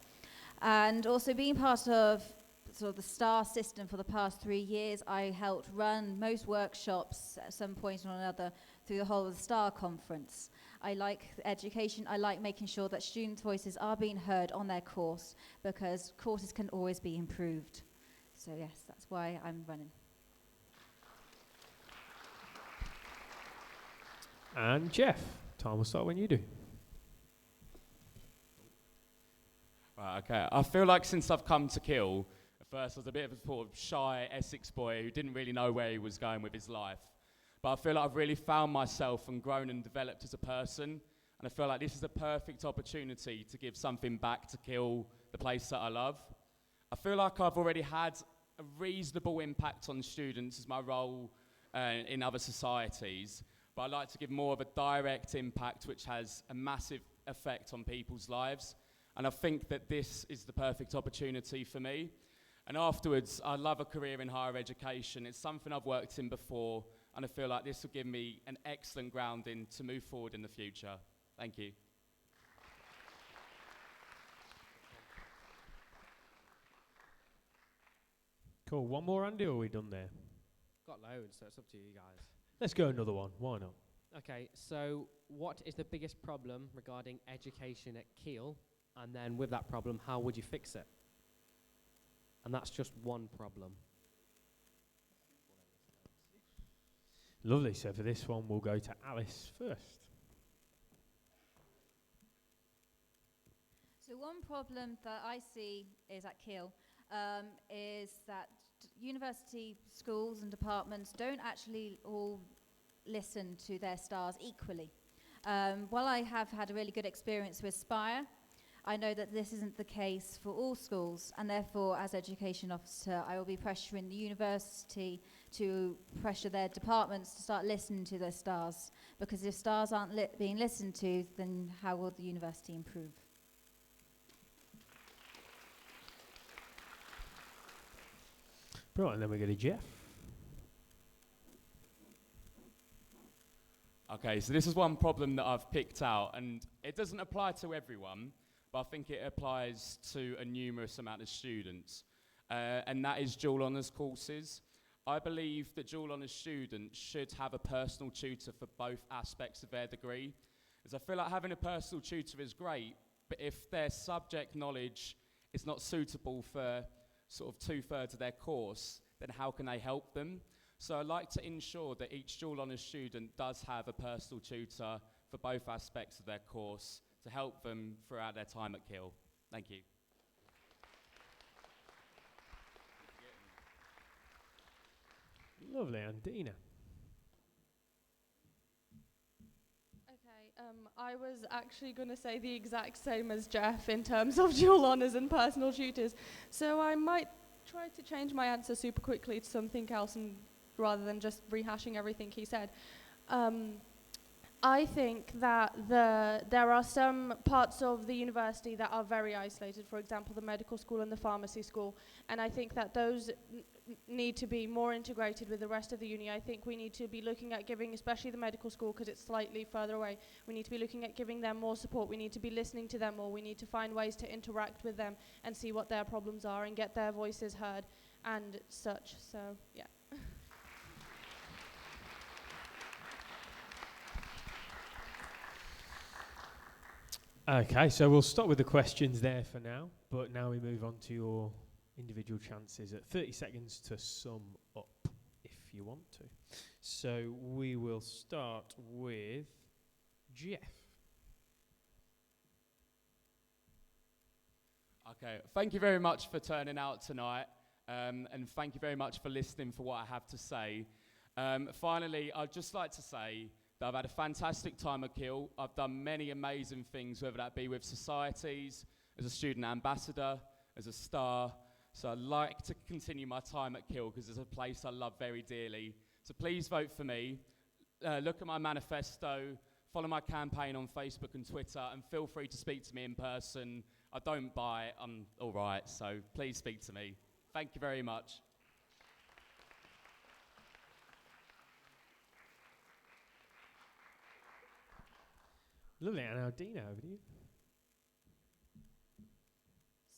and also being part of sort of the STAR system for the past 3 years. I helped run most workshops at some point or another through the whole of the STAR conference. I like education. I like making sure that students' voices are being heard on their course, because courses can always be improved. So yes, that's why I'm running. And Jeff, time will start when you do. Right, okay. I feel like since I've come to Keele, at first I was a bit of a sort of shy Essex boy who didn't really know where he was going with his life. But I feel like I've really found myself and grown and developed as a person. And I feel like this is a perfect opportunity to give something back to Keele, the place that I love. I feel like I've already had a reasonable impact on students as my role in other societies. But I'd like to give more of a direct impact which has a massive effect on people's lives. And I think that this is the perfect opportunity for me. And afterwards, I love a career in higher education. It's something I've worked in before, and I feel like this will give me an excellent grounding to move forward in the future. Thank you. Cool. One more, Andy, or are we done there? Got loads, so it's up to you guys. Let's go another one. Why not? Okay, so what is the biggest problem regarding education at Keele? And then with that problem, how would you fix it? And that's just one problem. Lovely. So for this one, we'll go to Alice first. So one problem that I see is at Keele is that university schools and departments don't actually all listen to their stars equally. While I have had a really good experience with Spire, I know that this isn't the case for all schools, and therefore, as education officer, I will be pressuring the university to pressure their departments to start listening to their stars, because if stars aren't being listened to, then how will the university improve? Right, and then we go to Jeff. Okay, so this is one problem that I've picked out, and it doesn't apply to everyone, but I think it applies to a numerous amount of students, and that is dual honours courses. I believe that dual honours students should have a personal tutor for both aspects of their degree, as I feel like having a personal tutor is great, but if their subject knowledge is not suitable for sort of 2/3 of their course, then how can they help them? So I'd like to ensure that each dual honours student does have a personal tutor for for both aspects of their course to help them throughout their time at Keele. Thank you. Lovely, and Dina. Okay, I was actually going to say the exact same as Jeff in terms of dual honours and personal tutors. So I might try to change my answer super quickly to something else and rather than just rehashing everything he said. I think that there are some parts of the university that are very isolated, for example, the medical school and the pharmacy school, and I think that those need to be more integrated with the rest of the uni. I think we need to be looking at giving, especially the medical school, because it's slightly further away, we need to be looking at giving them more support. We need to be listening to them more. We need to find ways to interact with them and see what their problems are and get their voices heard and such. So, yeah. Okay, so we'll stop with the questions there for now, but now we move on to your individual chances at 30 seconds to sum up, if you want to. So we will start with Jeff. Okay, thank you very much for turning out tonight, and thank you very much for listening for what I have to say. Finally, I'd just like to say that I've had a fantastic time at Keele. I've done many amazing things, whether that be with societies, as a student ambassador, as a star. So I'd like to continue my time at Keele because it's a place I love very dearly. So please vote for me. Look at my manifesto, follow my campaign on Facebook and Twitter, and feel free to speak to me in person. I don't buy, I'm all right, so please speak to me. Thank you very much. Lovely, and now Dina, over to you.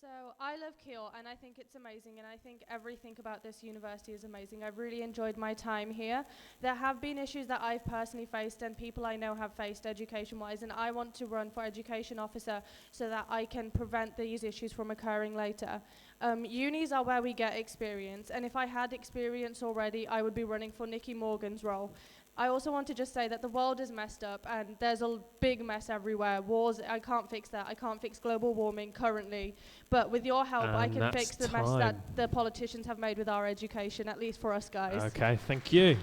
So I love Keele and I think it's amazing and I think everything about this university is amazing. I've really enjoyed my time here. There have been issues that I've personally faced and people I know have faced education-wise, and I want to run for education officer so that I can prevent these issues from occurring later. Unis are where we get experience, and if I had experience already, I would be running for Nicky Morgan's role. I also want to just say that the world is messed up and there's a big mess everywhere. Wars, I can't fix that. I can't fix global warming currently. But with your help, I can fix the mess that the politicians have made with our education, at least for us guys. Okay, thank you.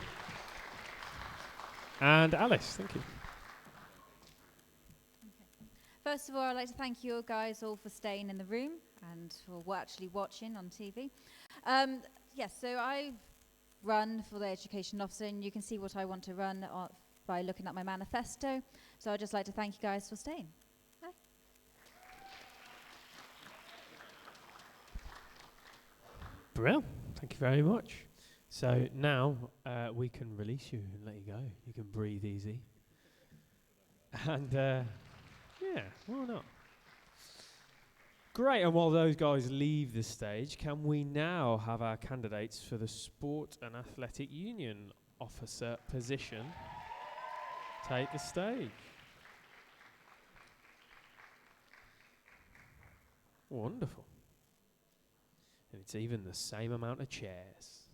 And Alice, thank you. Okay. First of all, I'd like to thank you guys all for staying in the room and for actually watching on TV. Yes, so I've run for the education officer, and you can see what I want to run by looking at my manifesto. So I'd just like to thank you guys for staying. Bye. Brilliant. Thank you very much. So now we can release you and let you go. You can breathe easy. And yeah, why not? Great, and while those guys leave the stage, can we now have our candidates for the Sport and Athletic Union officer position take the stage? Wonderful. And it's even the same amount of chairs.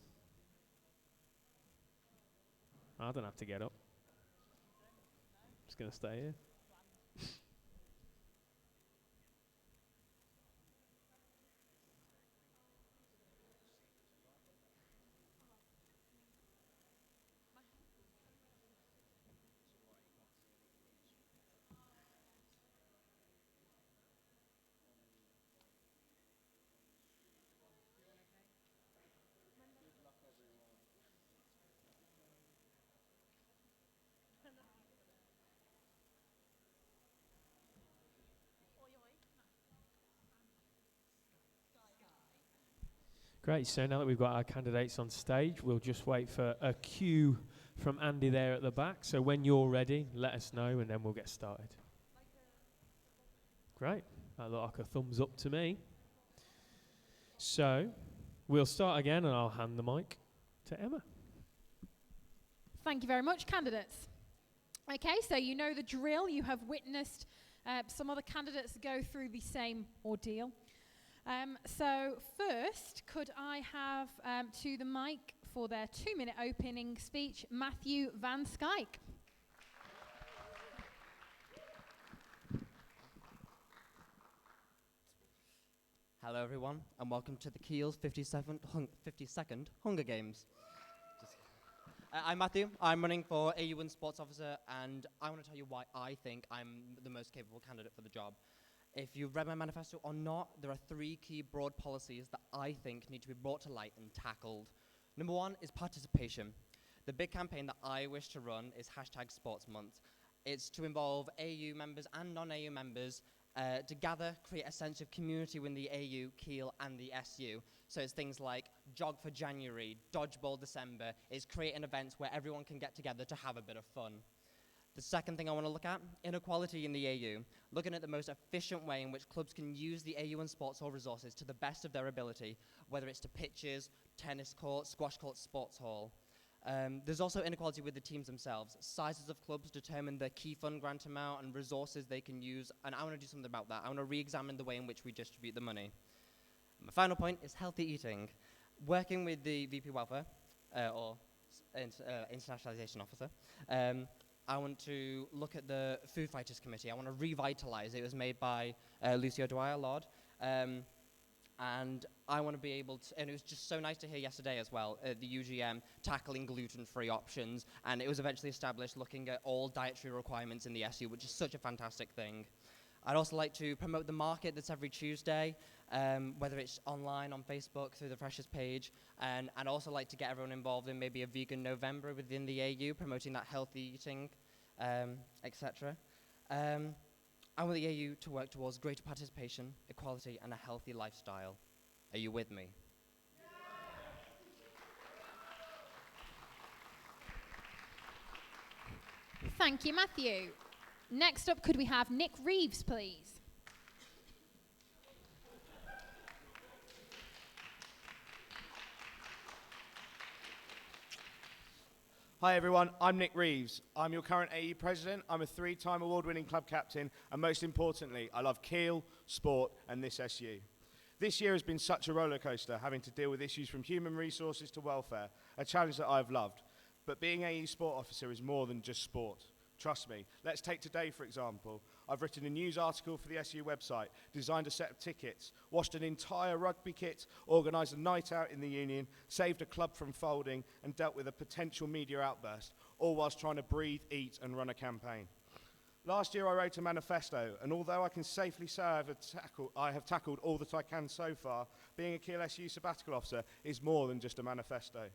I don't have to get up. I'm just going to stay here. Great, so now that we've got our candidates on stage, we'll just wait for a cue from Andy there at the back. So when you're ready, let us know and then we'll get started. Great, that looked like a thumbs up to me. So we'll start again and I'll hand the mic to Emma. Thank you very much, candidates. Okay, so you know the drill. You have witnessed some other candidates go through the same ordeal. So first, could I have to the mic for their 2-minute opening speech, Matthew Van Skyke. Hello everyone, and welcome to the Keele's 52nd Hunger Games. I'm Matthew, I'm running for AU and Sports Officer, and I want to tell you why I think I'm the most capable candidate for the job. If you've read my manifesto or not, there are 3 key broad policies that I think need to be brought to light and tackled. Number 1 is participation. The big campaign that I wish to run is #SportsMonth. It's to involve AU members and non-AU members to gather, create a sense of community within the AU, Keele, and the SU. So it's things like Jog for January, Dodgeball December. It's creating events where everyone can get together to have a bit of fun. The second thing I want to look at, inequality in the AU. Looking at the most efficient way in which clubs can use the AU and sports hall resources to the best of their ability, whether it's to pitches, tennis courts, squash courts, sports hall. There's also inequality with the teams themselves. Sizes of clubs determine the key fund grant amount and resources they can use, and I want to do something about that. I want to re-examine the way in which we distribute the money. My final point is healthy eating. Working with the VP Welfare, or Internationalization Officer, I want to look at the Food Fighters Committee. I want to revitalize it. It was made by Lucio Dwyer, Lord. And I want to be able to, and it was just so nice to hear yesterday as well, the UGM tackling gluten-free options, and it was eventually established looking at all dietary requirements in the SU, which is such a fantastic thing. I'd also like to promote the market that's every Tuesday, whether it's online, on Facebook, through the Freshers page, and I'd also like to get everyone involved in maybe a vegan November within the AU, promoting that healthy eating, etc. I want the AU to work towards greater participation, equality, and a healthy lifestyle. Are you with me? Thank you, Matthew. Next up, could we have Nick Reeves, please? Hi everyone, I'm Nick Reeves. I'm your current AE president. I'm a 3-time award-winning club captain, and most importantly, I love Keele, sport, and this SU. This year has been such a roller coaster, having to deal with issues from human resources to welfare, a challenge that I've loved. But being AE sport officer is more than just sport. Trust me. Let's take today, for example. I've written a news article for the SU website, designed a set of tickets, washed an entire rugby kit, organised a night out in the union, saved a club from folding, and dealt with a potential media outburst, all whilst trying to breathe, eat, and run a campaign. Last year I wrote a manifesto, and although I can safely say I have tackled all that I can so far, being a Keele SU sabbatical officer is more than just a manifesto.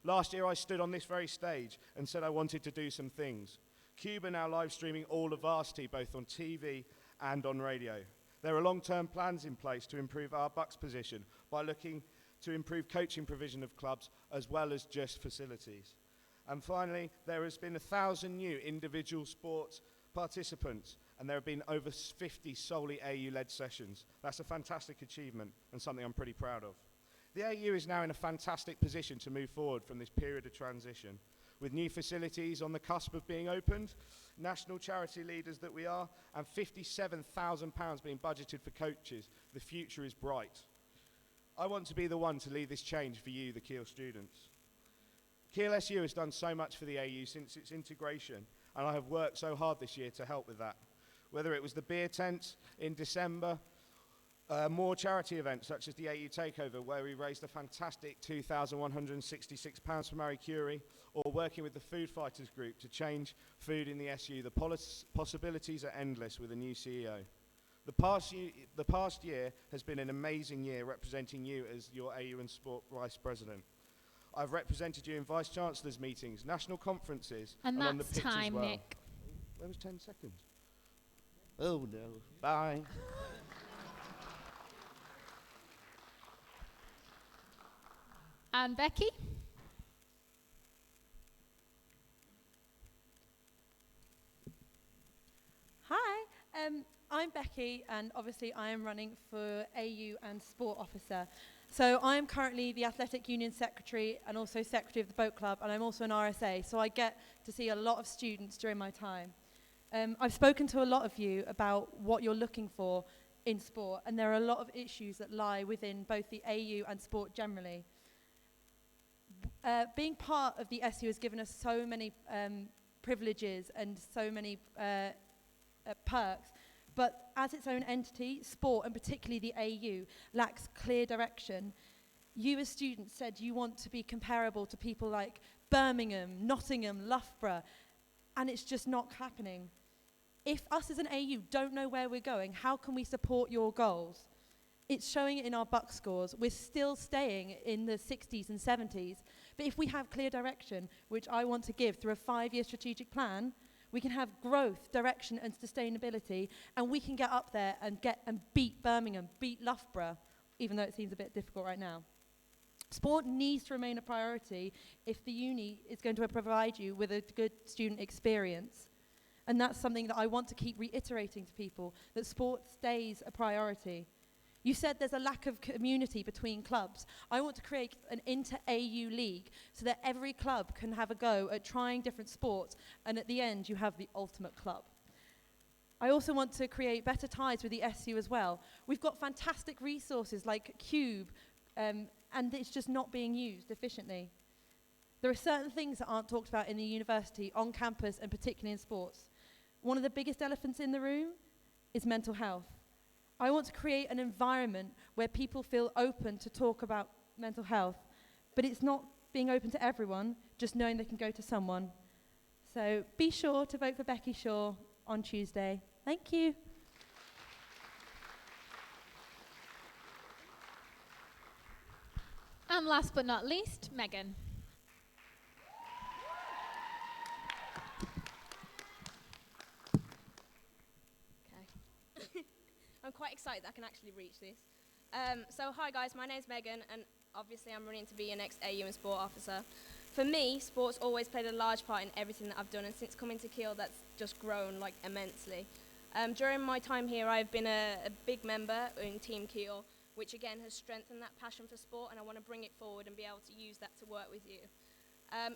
Last year I stood on this very stage and said I wanted to do some things. KUBE are now live streaming all of varsity, both on TV and on radio. There are long-term plans in place to improve our Bucks position by looking to improve coaching provision of clubs as well as just facilities. And finally, there has been 1,000 new individual sports participants, and there have been over 50 solely AU-led sessions. That's a fantastic achievement and something I'm pretty proud of. The AU is now in a fantastic position to move forward from this period of transition. With new facilities on the cusp of being opened, national charity leaders that we are, and £57,000 being budgeted for coaches, the future is bright. I want to be the one to lead this change for you, the Keele students. Keele SU has done so much for the AU since its integration, and I have worked so hard this year to help with that. Whether it was the beer tent in December, more charity events such as the AU Takeover, where we raised a fantastic £2,166 for Marie Curie, or working with the Food Fighters group to change food in the SU. The possibilities are endless with a new CEO. The past year has been an amazing year representing you as your AU and Sport Vice President. I've represented you in Vice Chancellors' meetings, national conferences, and on the that's pitch time, as well. Nick. Where was 10 seconds? Oh no, bye. And Becky? Hi, I'm Becky, and obviously I am running for AU and Sport Officer. So I am currently the Athletic Union Secretary and also Secretary of the Boat Club, and I'm also an RSA, so I get to see a lot of students during my time. I've spoken to a lot of you about what you're looking for in sport, and there are a lot of issues that lie within both the AU and sport generally. Being part of the SU has given us so many privileges and so many perks, But as its own entity, sport, and particularly the AU, lacks clear direction. You as students said you want to be comparable to people like Birmingham, Nottingham, Loughborough, and it's just not happening. If us as an AU don't know where we're going, how can we support your goals? It's showing it in our buck scores. We're still staying in the 60s and 70s. But if we have clear direction, which I want to give through a 5-year strategic plan, we can have growth, direction, and sustainability, and we can get up there and beat Birmingham, beat Loughborough, even though it seems a bit difficult right now. Sport needs to remain a priority if the uni is going to provide you with a good student experience. And that's something that I want to keep reiterating to people, that sport stays a priority. You said there's a lack of community between clubs. I want to create an inter-AU league so that every club can have a go at trying different sports, and at the end you have the ultimate club. I also want to create better ties with the SU as well. We've got fantastic resources like KUBE, and it's just not being used efficiently. There are certain things that aren't talked about in the university, on campus, and particularly in sports. One of the biggest elephants in the room is mental health. I want to create an environment where people feel open to talk about mental health, but it's not being open to everyone, just knowing they can go to someone. So be sure to vote for Becky Shaw on Tuesday. Thank you. And last but not least, Megan. I'm quite excited that I can actually reach this. So hi guys, my name's Megan, and obviously I'm running to be your next AU and sport officer. For me, sports always played a large part in everything that I've done, and since coming to Keele, that's just grown like immensely. During my time here, I've been a big member in Team Keele, which again has strengthened that passion for sport, and I want to bring it forward and be able to use that to work with you.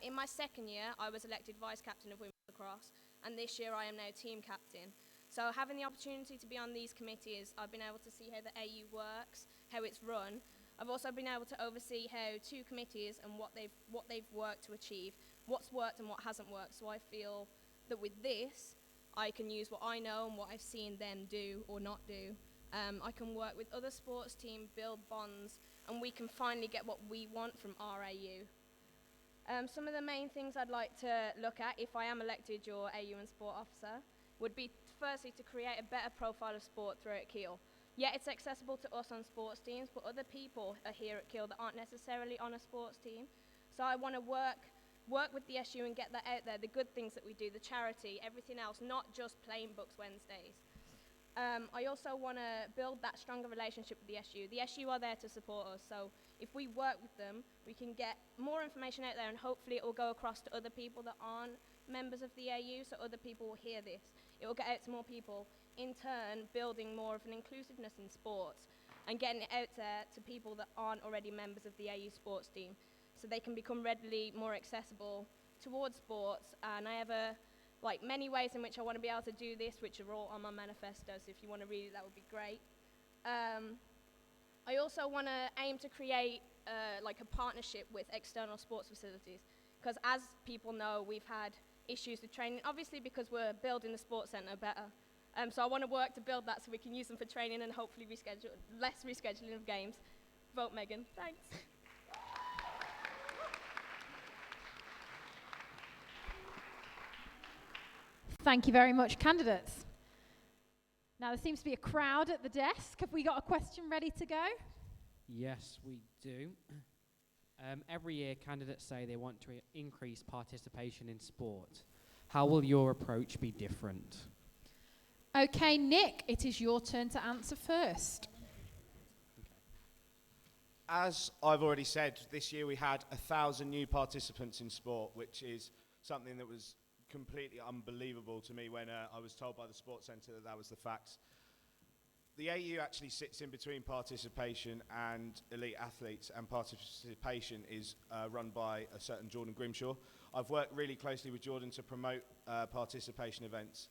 In my second year, I was elected vice captain of women's lacrosse, and this year I am now team captain. So having the opportunity to be on these committees, I've been able to see how the AU works, how it's run. I've also been able to oversee how 2 committees and what they've worked to achieve, what's worked and what hasn't worked. So I feel that with this, I can use what I know and what I've seen them do or not do. I can work with other sports teams, build bonds, and we can finally get what we want from our AU. Some of the main things I'd like to look at if I am elected your AU and sport officer would be firstly to create a better profile of sport throughout Keele. Yeah, it's accessible to us on sports teams, but other people are here at Keele that aren't necessarily on a sports team. So I want to work with the SU and get that out there, the good things that we do, the charity, everything else, not just plain books Wednesdays. I also want to build that stronger relationship with the SU. The SU are there to support us, so if we work with them, we can get more information out there, and hopefully it will go across to other people that aren't members of the AU, so other people will hear this. It will get out to more people, in turn building more of an inclusiveness in sports and getting it out there to people that aren't already members of the AU sports team, so they can become readily more accessible towards sports. And I have many ways in which I want to be able to do this, which are all on my manifesto, so if you want to read it, that would be great. I also want to aim to create a partnership with external sports facilities, because as people know, we've had issues with training, obviously because we're building the sports centre better. So I want to work to build that so we can use them for training and hopefully less rescheduling of games. Vote Megan. Thanks. Thank you very much, candidates. Now there seems to be a crowd at the desk. Have we got a question ready to go? Yes, we do. Every year, candidates say they want to increase participation in sport. How will your approach be different? Okay, Nick, it is your turn to answer first. As I've already said, this year we had 1,000 new participants in sport, which is something that was completely unbelievable to me when I was told by the Sports Centre that was the fact. The AU actually sits in between participation and elite athletes, and participation is run by a certain Jordan Grimshaw. I've worked really closely with Jordan to promote participation events.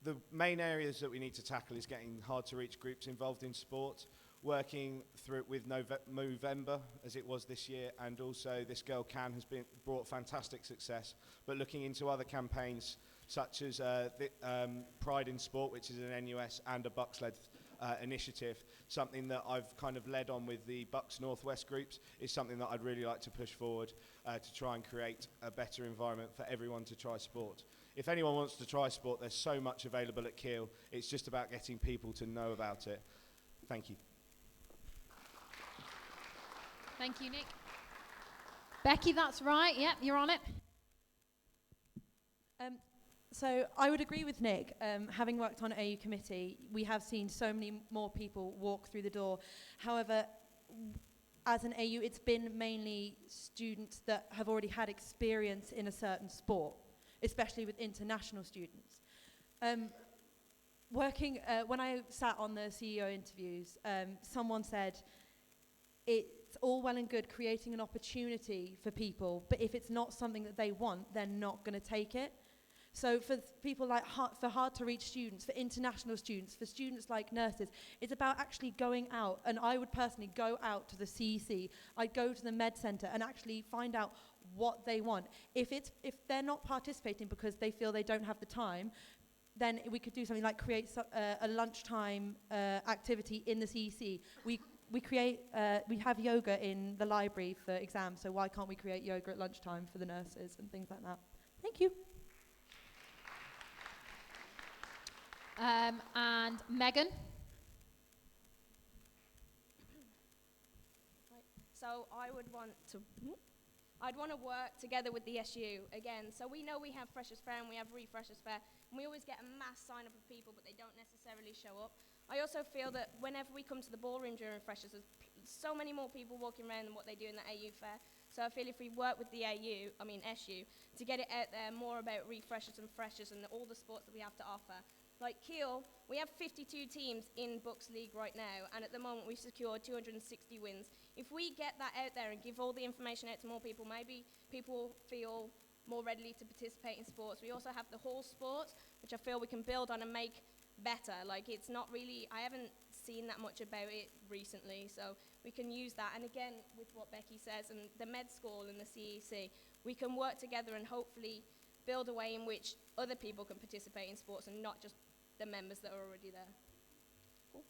The main areas that we need to tackle is getting hard-to-reach groups involved in sport, working through with Movember, as it was this year, and also This Girl Can has brought fantastic success, but looking into other campaigns such as Pride in Sport, which is an NUS and a Bucks-led initiative. Something that I've kind of led on with the Bucks Northwest groups is something that I'd really like to push forward to try and create a better environment for everyone to try sport. If anyone wants to try sport, there's so much available at Keele. It's just about getting people to know about it. Thank you. Thank you, Nick. Becky, that's right. Yep, you're on it. So I would agree with Nick. Having worked on AU committee, we have seen so many more people walk through the door. However, as an AU, it's been mainly students that have already had experience in a certain sport, especially with international students. When I sat on the CEO interviews, someone said, it's all well and good creating an opportunity for people, but if it's not something that they want, they're not going to take it. So for people like for hard-to-reach students, for international students, for students like nurses, it's about actually going out. And I would personally go out to the CEC. I'd go to the Med Centre and actually find out what they want. If they're not participating because they feel they don't have the time, then we could do something like create a lunchtime activity in the CEC. We have yoga in the library for exams, so why can't we create yoga at lunchtime for the nurses and things like that? Thank you. And Megan? So I'd want to work together with the SU again. So we know we have Freshers Fair and we have Refreshers Fair, and we always get a mass sign-up of people, but they don't necessarily show up. I also feel that whenever we come to the ballroom during Freshers, there's so many more people walking around than what they do in the AU Fair. So I feel if we work with the SU, to get it out there more about Refreshers and Freshers and all the sports that we have to offer. Like Keele, we have 52 teams in Bucks League right now, and at the moment we've secured 260 wins. If we get that out there and give all the information out to more people, maybe people feel more readily to participate in sports. We also have the hall sports, which I feel we can build on and make better. Like, it's not really, I haven't seen that much about it recently, so we can use that. And again, with what Becky says, and the med school and the CEC, we can work together and hopefully build a way in which other people can participate in sports and not just the members that are already there. Cool.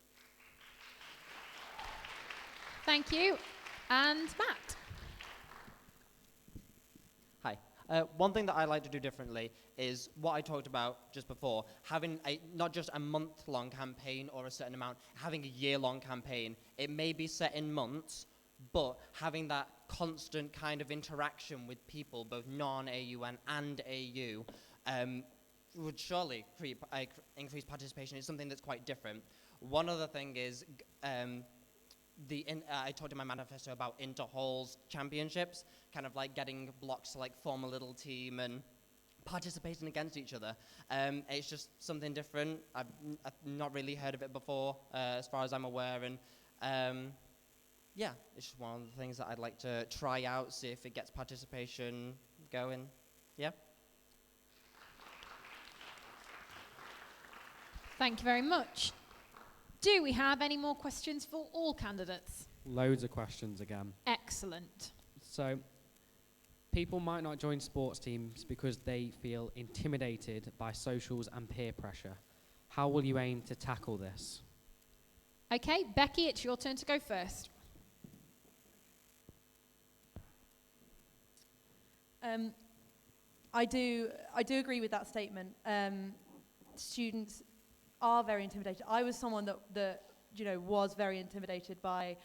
Thank you. And Matt? Hi. One thing that I like to do differently is what I talked about just before, having not just a month-long campaign or a certain amount, having a year-long campaign. It may be set in months, but having that constant kind of interaction with people, both non-AUN and AU, would surely increase participation. It's something that's quite different. One other thing is, I talked in my manifesto about inter-halls championships, kind of like getting blocks to like form a little team and participating against each other. It's just something different. I've not really heard of it before, as far as I'm aware, and yeah, it's just one of the things that I'd like to try out, see if it gets participation going. Yeah. Thank you very much. Do we have any more questions for all candidates? Loads of questions again. Excellent. So, people might not join sports teams because they feel intimidated by socials and peer pressure. How will you aim to tackle this? Okay, Becky, it's your turn to go first. I do agree with that statement. Students are very intimidated. I was someone that was very intimidated by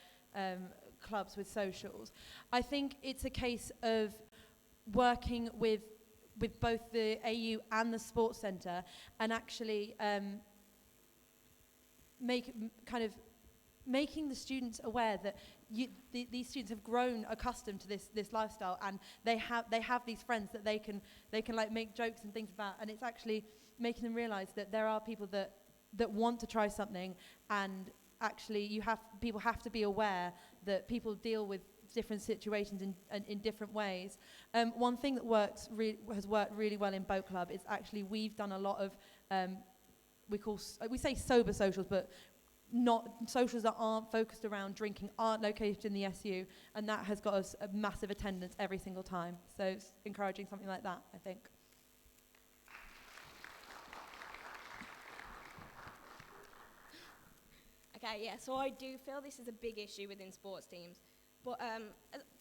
clubs with socials. I think it's a case of working with both the AU and the sports centre and actually making the students aware that these students have grown accustomed to this lifestyle, and they have these friends that they can like make jokes and things about, and it's actually making them realise that there are people that want to try something, and actually people have to be aware that people deal with different situations in different ways. One thing that has worked really well in Boat Club is actually we've done a lot of we say sober socials, but not socials that aren't focused around drinking, aren't located in the SU, and that has got us a massive attendance every single time. So it's encouraging something like that, I think. Okay, yeah, so I do feel this is a big issue within sports teams. But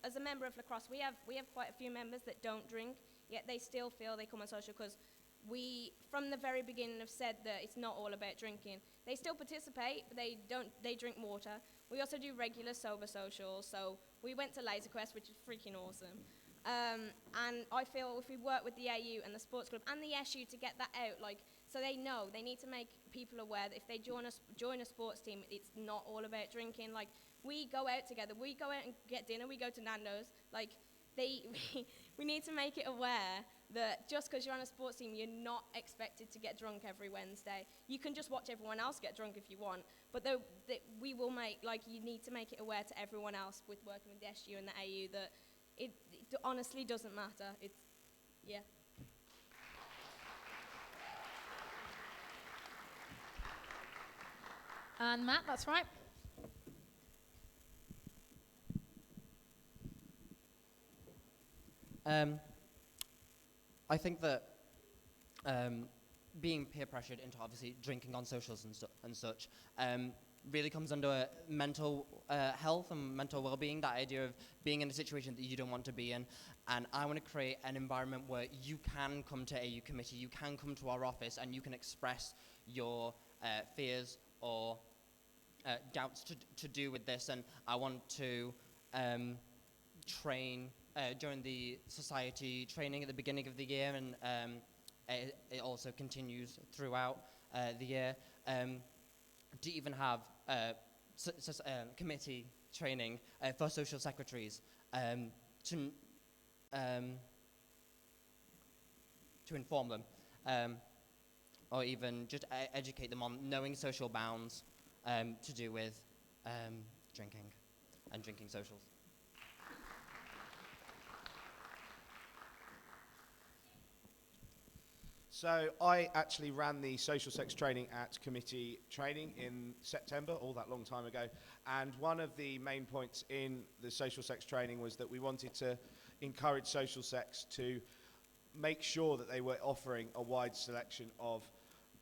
as a member of lacrosse, we have quite a few members that don't drink, yet they still feel they come on social because we, from the very beginning, have said that it's not all about drinking. They still participate, but they drink water. We also do regular sober socials, so we went to Laser Quest, which is freaking awesome. And I feel if we work with the AU and the sports club and the SU to get that out, like, so they know, they need to make people aware that if they join a sports team, it's not all about drinking. Like, we go out together, we go out and get dinner, we go to Nando's. Like, we need to make it aware that just because you're on a sports team, you're not expected to get drunk every Wednesday. You can just watch everyone else get drunk if you want, but we will make, like, you need to make it aware to everyone else with working with the SU and the AU that it honestly doesn't matter. It's, yeah. And Matt, that's right. I think that being peer pressured into obviously drinking on socials and such really comes under mental health and mental well-being, that idea of being in a situation that you don't want to be in. And I want to create an environment where you can come to AU committee, you can come to our office, and you can express your fears or doubts to do with this. And I want to train during the society training at the beginning of the year, and it also continues throughout the year, to even have committee training for social secretaries to inform them, or even just educate them on knowing social bounds to do with drinking and drinking socials. So I actually ran the social sex training at committee training in September, all that long time ago. And one of the main points in the social sex training was that we wanted to encourage social sex to make sure that they were offering a wide selection of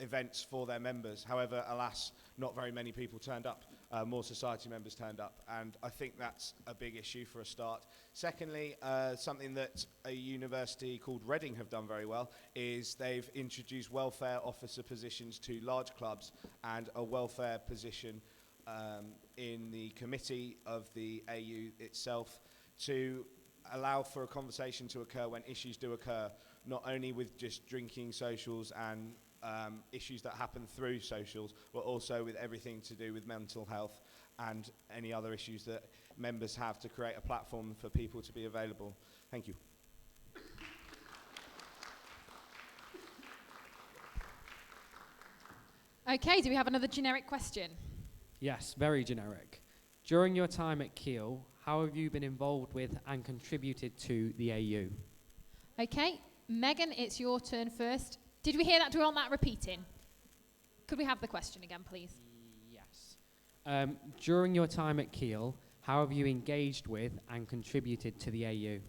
events for their members. However, alas, not very many people turned up. More society members turned up, and I think that's a big issue for a start. Secondly, something that a university called Reading have done very well is they've introduced welfare officer positions to large clubs and a welfare position in the committee of the AU itself to allow for a conversation to occur when issues do occur, not only with just drinking socials and issues that happen through socials, but also with everything to do with mental health and any other issues that members have, to create a platform for people to be available. Thank you. Okay, do we have another generic question? Yes, very generic. During your time at Keele, how have you been involved with and contributed to the AU? Okay, Megan, it's your turn first. Did we hear that? Do we want that repeating? Could we have the question again, please? Yes. During your time at Keele, how have you engaged with and contributed to the AU?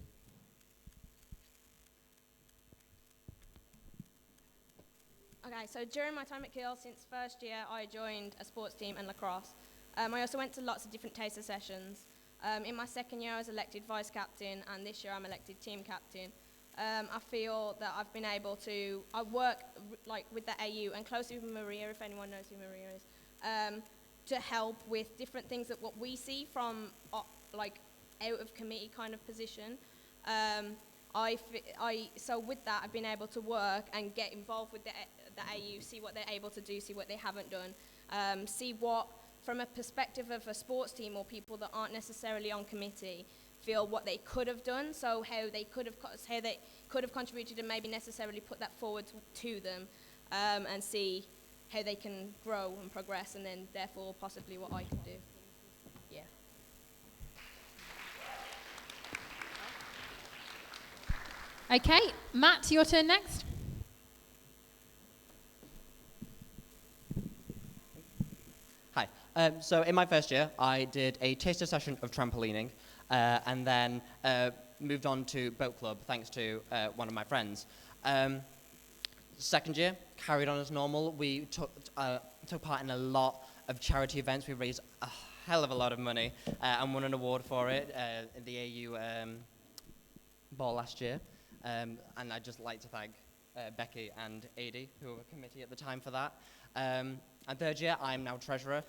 Okay, so during my time at Keele, since first year, I joined a sports team and lacrosse. I also went to lots of different taster sessions. In my second year, I was elected vice captain, and this year I'm elected team captain. I feel that I've been able to, I work with the AU and closely with Maria, if anyone knows who Maria is, to help with different things that what we see from out of committee kind of position. So with that, I've been able to work and get involved with the AU, see what they're able to do, see what they haven't done, see what, from a perspective of a sports team or people that aren't necessarily on committee, feel what they could have done, so how they could have contributed and maybe necessarily put that forward to them, and see how they can grow and progress, and then therefore possibly what I can do. Yeah. Okay, Matt, your turn next. Hi. So in my first year, I did a taster session of trampolining, and then moved on to boat club thanks to one of my friends. Second year, carried on as normal. We took part in a lot of charity events. We raised a hell of a lot of money and won an award for it in the AU ball last year. And I'd just like to thank Becky and Adi, who were committee at the time for that. And third year, I'm now treasurer.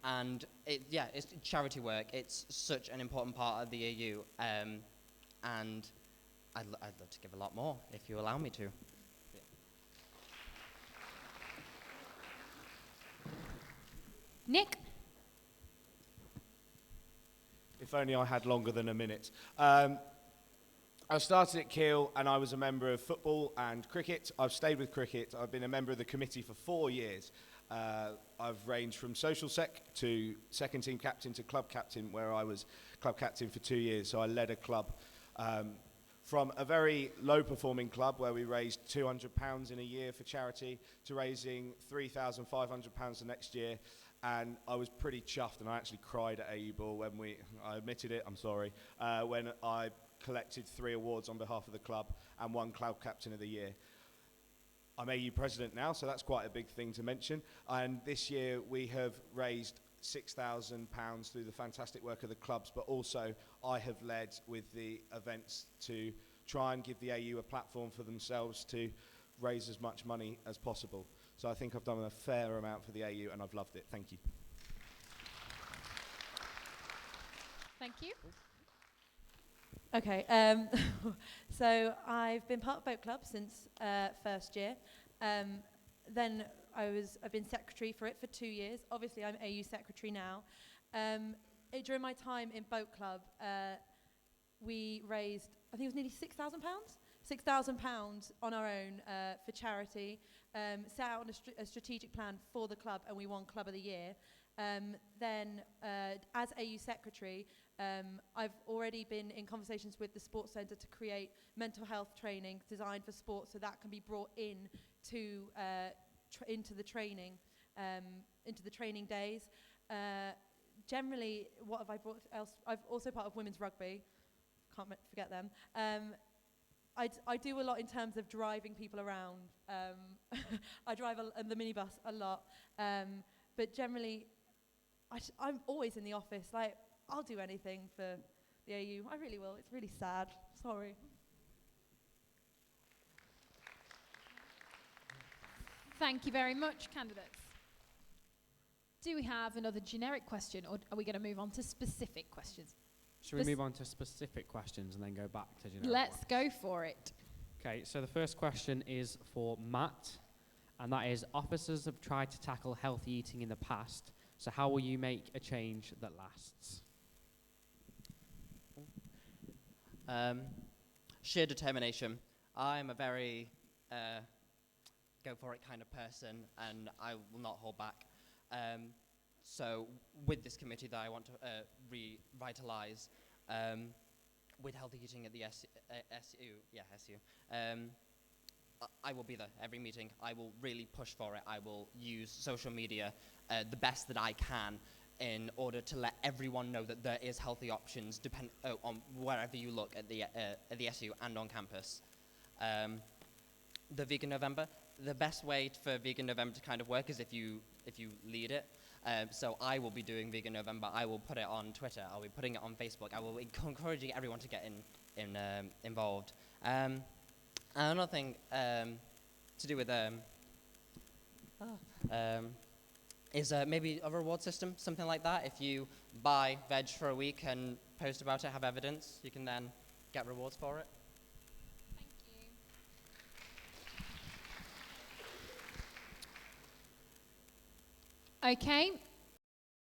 And it's charity work. It's such an important part of the AU. And I'd love to give a lot more, if you allow me to. Nick? If only I had longer than a minute. I started at Keele and I was a member of football and cricket. I've stayed with cricket. I've been a member of the committee for 4 years. I've ranged from social sec to second team captain to club captain, where I was club captain for 2 years. So I led a club from a very low performing club where we raised £200 in a year for charity to raising £3,500 the next year. And I was pretty chuffed, and I actually cried at AU Ball when I admitted it, I'm sorry, when I collected 3 awards on behalf of the club and won Club Captain of the Year. I'm AU President now, so that's quite a big thing to mention. And this year we have raised £6,000 through the fantastic work of the clubs, but also I have led with the events to try and give the AU a platform for themselves to raise as much money as possible. So I think I've done a fair amount for the AU and I've loved it. Thank you. Thank you. Okay, so I've been part of Boat Club since first year. Then I've been secretary for it for 2 years. Obviously, I'm AU secretary now. During my time in Boat Club, we raised, I think it was nearly £6,000? £6,000 on our own for charity, set out a strategic plan for the club, and we won Club of the Year. Then, as AU secretary, I've already been in conversations with the sports centre to create mental health training designed for sports, so that can be brought in to into the training days. Generally, what have I brought else? I've also part of women's rugby. Can't forget them. I do a lot in terms of driving people around. I drive the minibus a lot, but generally, I'm always in the office. Like, I'll do anything for the AU. I really will. It's really sad. Sorry. Thank you very much, candidates. Do we have another generic question, or are we going to move on to specific questions? Should we move on to specific questions and then go back to generic? Let's go for it. Okay, so the first question is for Matt, and that is, officers have tried to tackle healthy eating in the past, so how will you make a change that lasts? Sheer determination. I'm a very go for it kind of person, and I will not hold back. So with this committee that I want to revitalise, with healthy eating at the SU, I will be there every meeting. I will really push for it. I will use social media the best that I can in order to let everyone know that there is healthy options on wherever you look at the SU and on campus. The Vegan November, the best way for Vegan November to kind of work is if you lead it. So I will be doing Vegan November. I will put it on Twitter. I'll be putting it on Facebook. I will be encouraging everyone to get involved. Another thing to do with is maybe a reward system, something like that. If you buy veg for a week and post about it, have evidence, you can then get rewards for it. Okay.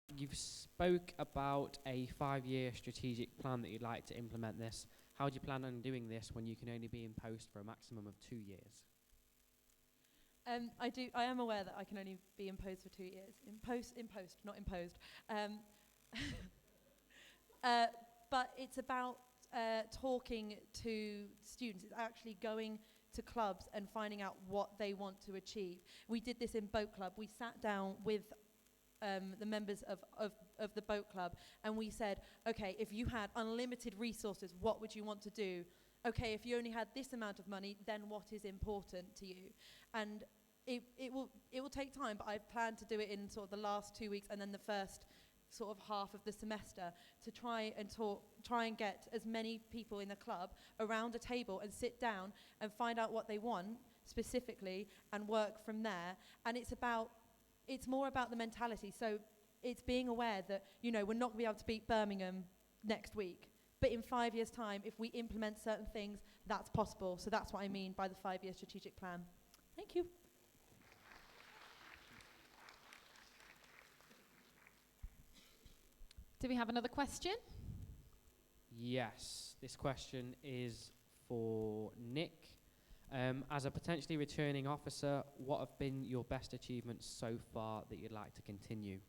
You've spoke about a 5-year strategic plan that you'd like to implement this. How do you plan on doing this when you can only be in post for a maximum of 2 years? I am aware that I can only be imposed for 2 years. Imposed, not imposed. But it's about talking to students. It's actually going to clubs and finding out what they want to achieve. We did this in Boat Club. We sat down with the members of the Boat Club, and we said, okay, if you had unlimited resources, what would you want to do? Okay, if you only had this amount of money, then what is important to you? And it will take time, but I plan to do it in sort of the last 2 weeks and then the first sort of half of the semester to try and get as many people in the club around a table and sit down and find out what they want specifically and work from there. And it's more about the mentality. So it's being aware that, you know, we're not going to be able to beat Birmingham next week, but in 5 years' time, if we implement certain things, that's possible. So that's what I mean by the 5-year strategic plan. Thank you. Do we have another question? Yes, this question is for Nick. As a potentially returning officer, what have been your best achievements so far that you'd like to continue?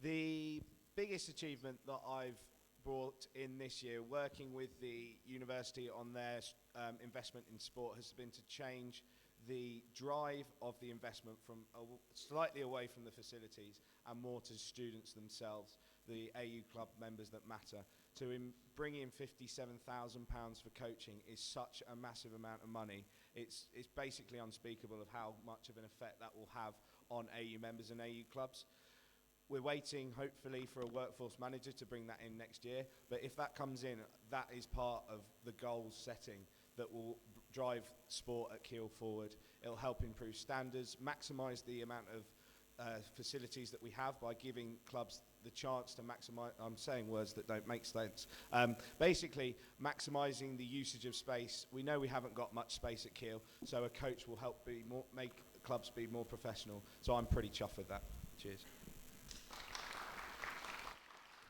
The biggest achievement that I've brought in this year, working with the university on their investment in sport, has been to change the drive of the investment from slightly away from the facilities and more to students themselves, the AU club members that matter. To bring in £57,000 for coaching is such a massive amount of money. It's basically unspeakable of how much of an effect that will have on AU members and AU clubs. We're waiting, hopefully, for a workforce manager to bring that in next year. But if that comes in, that is part of the goals setting that will drive sport at Keele forward. It'll help improve standards, maximise the amount of facilities that we have by giving clubs the chance to maximise, I'm saying words that don't make sense, basically maximising the usage of space. We know we haven't got much space at Keele, so a coach will help make clubs be more professional. So I'm pretty chuffed with that. Cheers.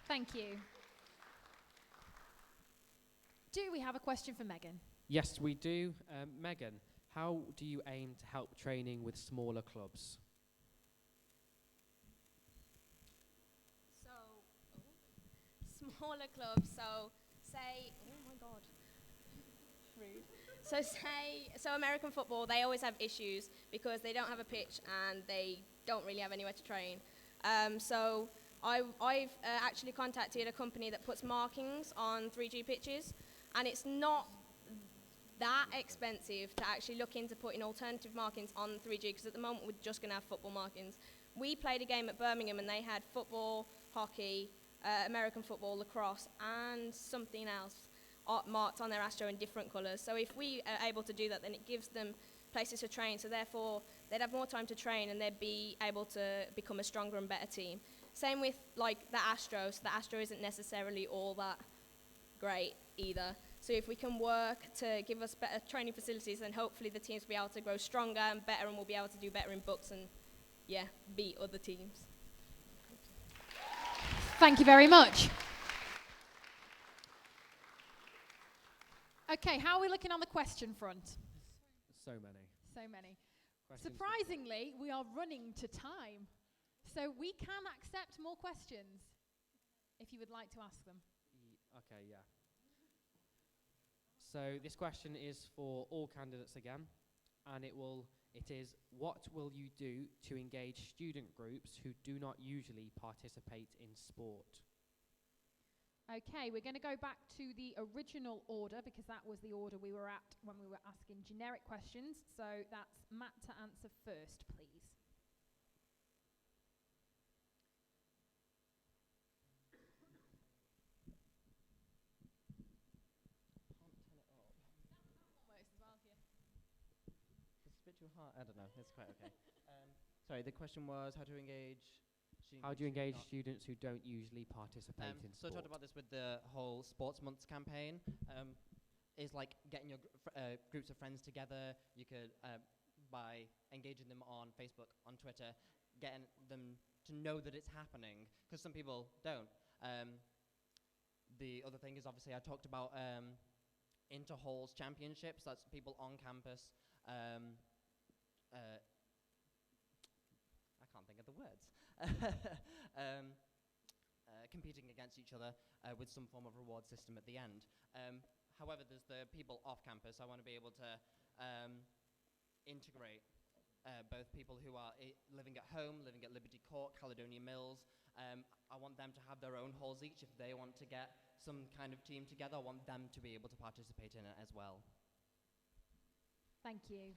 Thank you. Do we have a question for Megan? Yes, we do. Megan, how do you aim to help training with smaller clubs? So, smaller clubs, so say, oh my God, rude. So American football, they always have issues because they don't have a pitch and they don't really have anywhere to train. So I've actually contacted a company that puts markings on 3G pitches, and it's not that expensive to actually look into putting alternative markings on 3G, because at the moment we're just going to have football markings. We played a game at Birmingham and they had football, hockey, American football, lacrosse, and something else marked on their Astro in different colours. So if we are able to do that, then it gives them places to train, so therefore they'd have more time to train and they'd be able to become a stronger and better team. Same with like the Astros. The Astro isn't necessarily all that great either. So if we can work to give us better training facilities, then hopefully the teams will be able to grow stronger and better, and we'll be able to do better in books and, yeah, beat other teams. Thank you very much. Okay, how are we looking on the question front? So many. So many. Questions. Surprisingly, we are running to time. So we can accept more questions if you would like to ask them. Okay, yeah. So this question is for all candidates again, and it is, what will you do to engage student groups who do not usually participate in sport? Okay, we're going to go back to the original order because that was the order we were at when we were asking generic questions. So that's Matt to answer first, please. It's a bit too hard. I don't know. It's quite okay. Sorry, the question was how to engage. How do you engage students who don't usually participate in so I sport? talked about this with the whole Sports Months campaign. Is like getting your groups of friends together. You could, by engaging them on Facebook, on Twitter, getting them to know that it's happening, because some people don't. The other thing is, obviously, I talked about inter-halls championships. That's people on campus. I can't think of the words. Competing against each other with some form of reward system at the end. However, there's the people off campus. I want to be able to integrate both people who are living at home, living at Liberty Court, Caledonia Mills. I want them to have their own halls each. If they want to get some kind of team together, I want them to be able to participate in it as well. Thank you.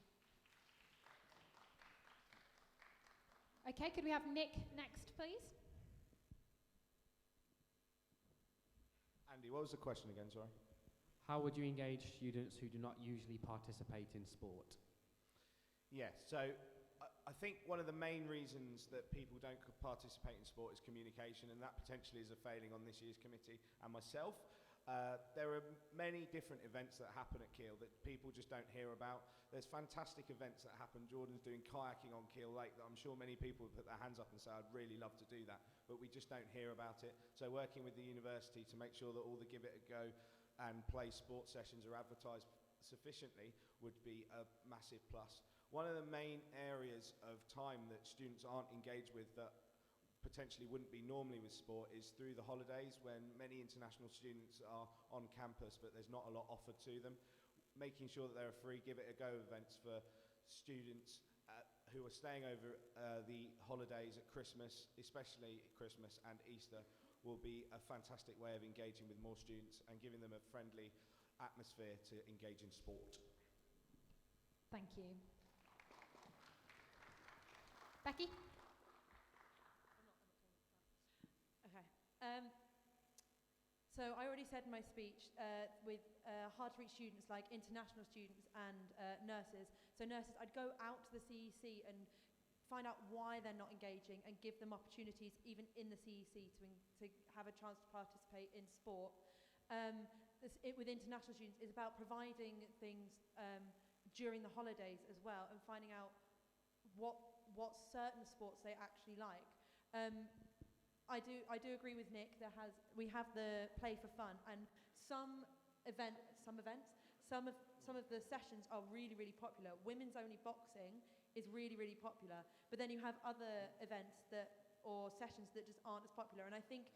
Okay, could we have Nick next, please? Andy, what was the question again, sorry? How would you engage students who do not usually participate in sport? Yes, so I think one of the main reasons that people don't participate in sport is communication, and that potentially is a failing on this year's committee and myself. There are many different events that happen at Keele that people just don't hear about. There's fantastic events that happen. Jordan's doing kayaking on Keele Lake that I'm sure many people would put their hands up and say, I'd really love to do that, but we just don't hear about it. So working with the university to make sure that all the Give It a Go and play sports sessions are advertised sufficiently would be a massive plus. One of the main areas of time that students aren't engaged with that potentially wouldn't be normally with sport is through the holidays when many international students are on campus but there's not a lot offered to them. Making sure that there are free Give It a Go events for students who are staying over the holidays at Christmas, especially Christmas and Easter, will be a fantastic way of engaging with more students and giving them a friendly atmosphere to engage in sport. Thank you. Becky? Okay. So I already said in my speech with hard-to-reach students like international students and nurses. So nurses, I'd go out to the CEC and find out why they're not engaging and give them opportunities even in the CEC to have a chance to participate in sport. With international students is about providing things during the holidays as well and finding out what certain sports they actually like. I do agree with Nick. We have the Play for Fun, and some of the sessions are really, really popular. Women's only boxing is really, really popular, but then you have other events or sessions that just aren't as popular. And I think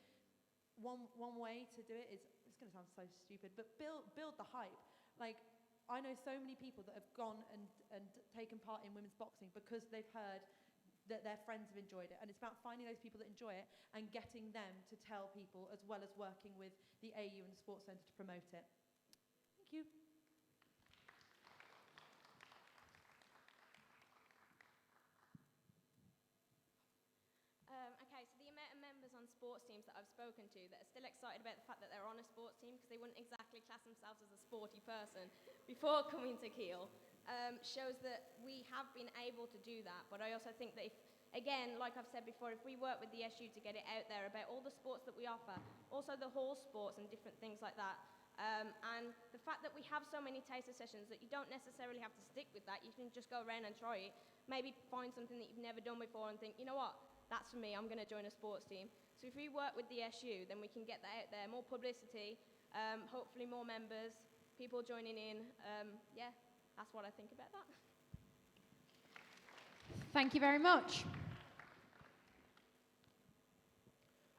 one way to do it is, it's going to sound so stupid, but build the hype. Like, I know so many people that have gone and taken part in women's boxing because they've heard that their friends have enjoyed it, and it's about finding those people that enjoy it and getting them to tell people, as well as working with the AU and the Sports Centre to promote it. Thank you. Okay, so the amount of members on sports teams that I've spoken to that are still excited about the fact that they're on a sports team because they wouldn't exactly class themselves as a sporty person before coming to Keele shows that we have been able to do that. But I also think that if, again, like I've said before, if we work with the SU to get it out there about all the sports that we offer, also the horse sports and different things like that, and the fact that we have so many taster sessions that you don't necessarily have to stick with that, you can just go around and try it, maybe find something that you've never done before and think, you know what, that's for me, I'm going to join a sports team. So if we work with the SU, then we can get that out there, more publicity, hopefully more members, people joining in. Yeah, that's what I think about that. Thank you very much.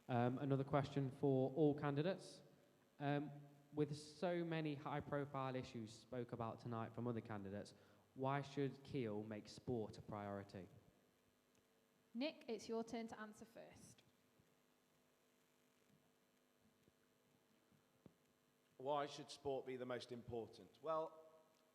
Another question for all candidates. With so many high-profile issues spoke about tonight from other candidates, why should Keele make sport a priority? Nick, it's your turn to answer first. Why should sport be the most important? Well,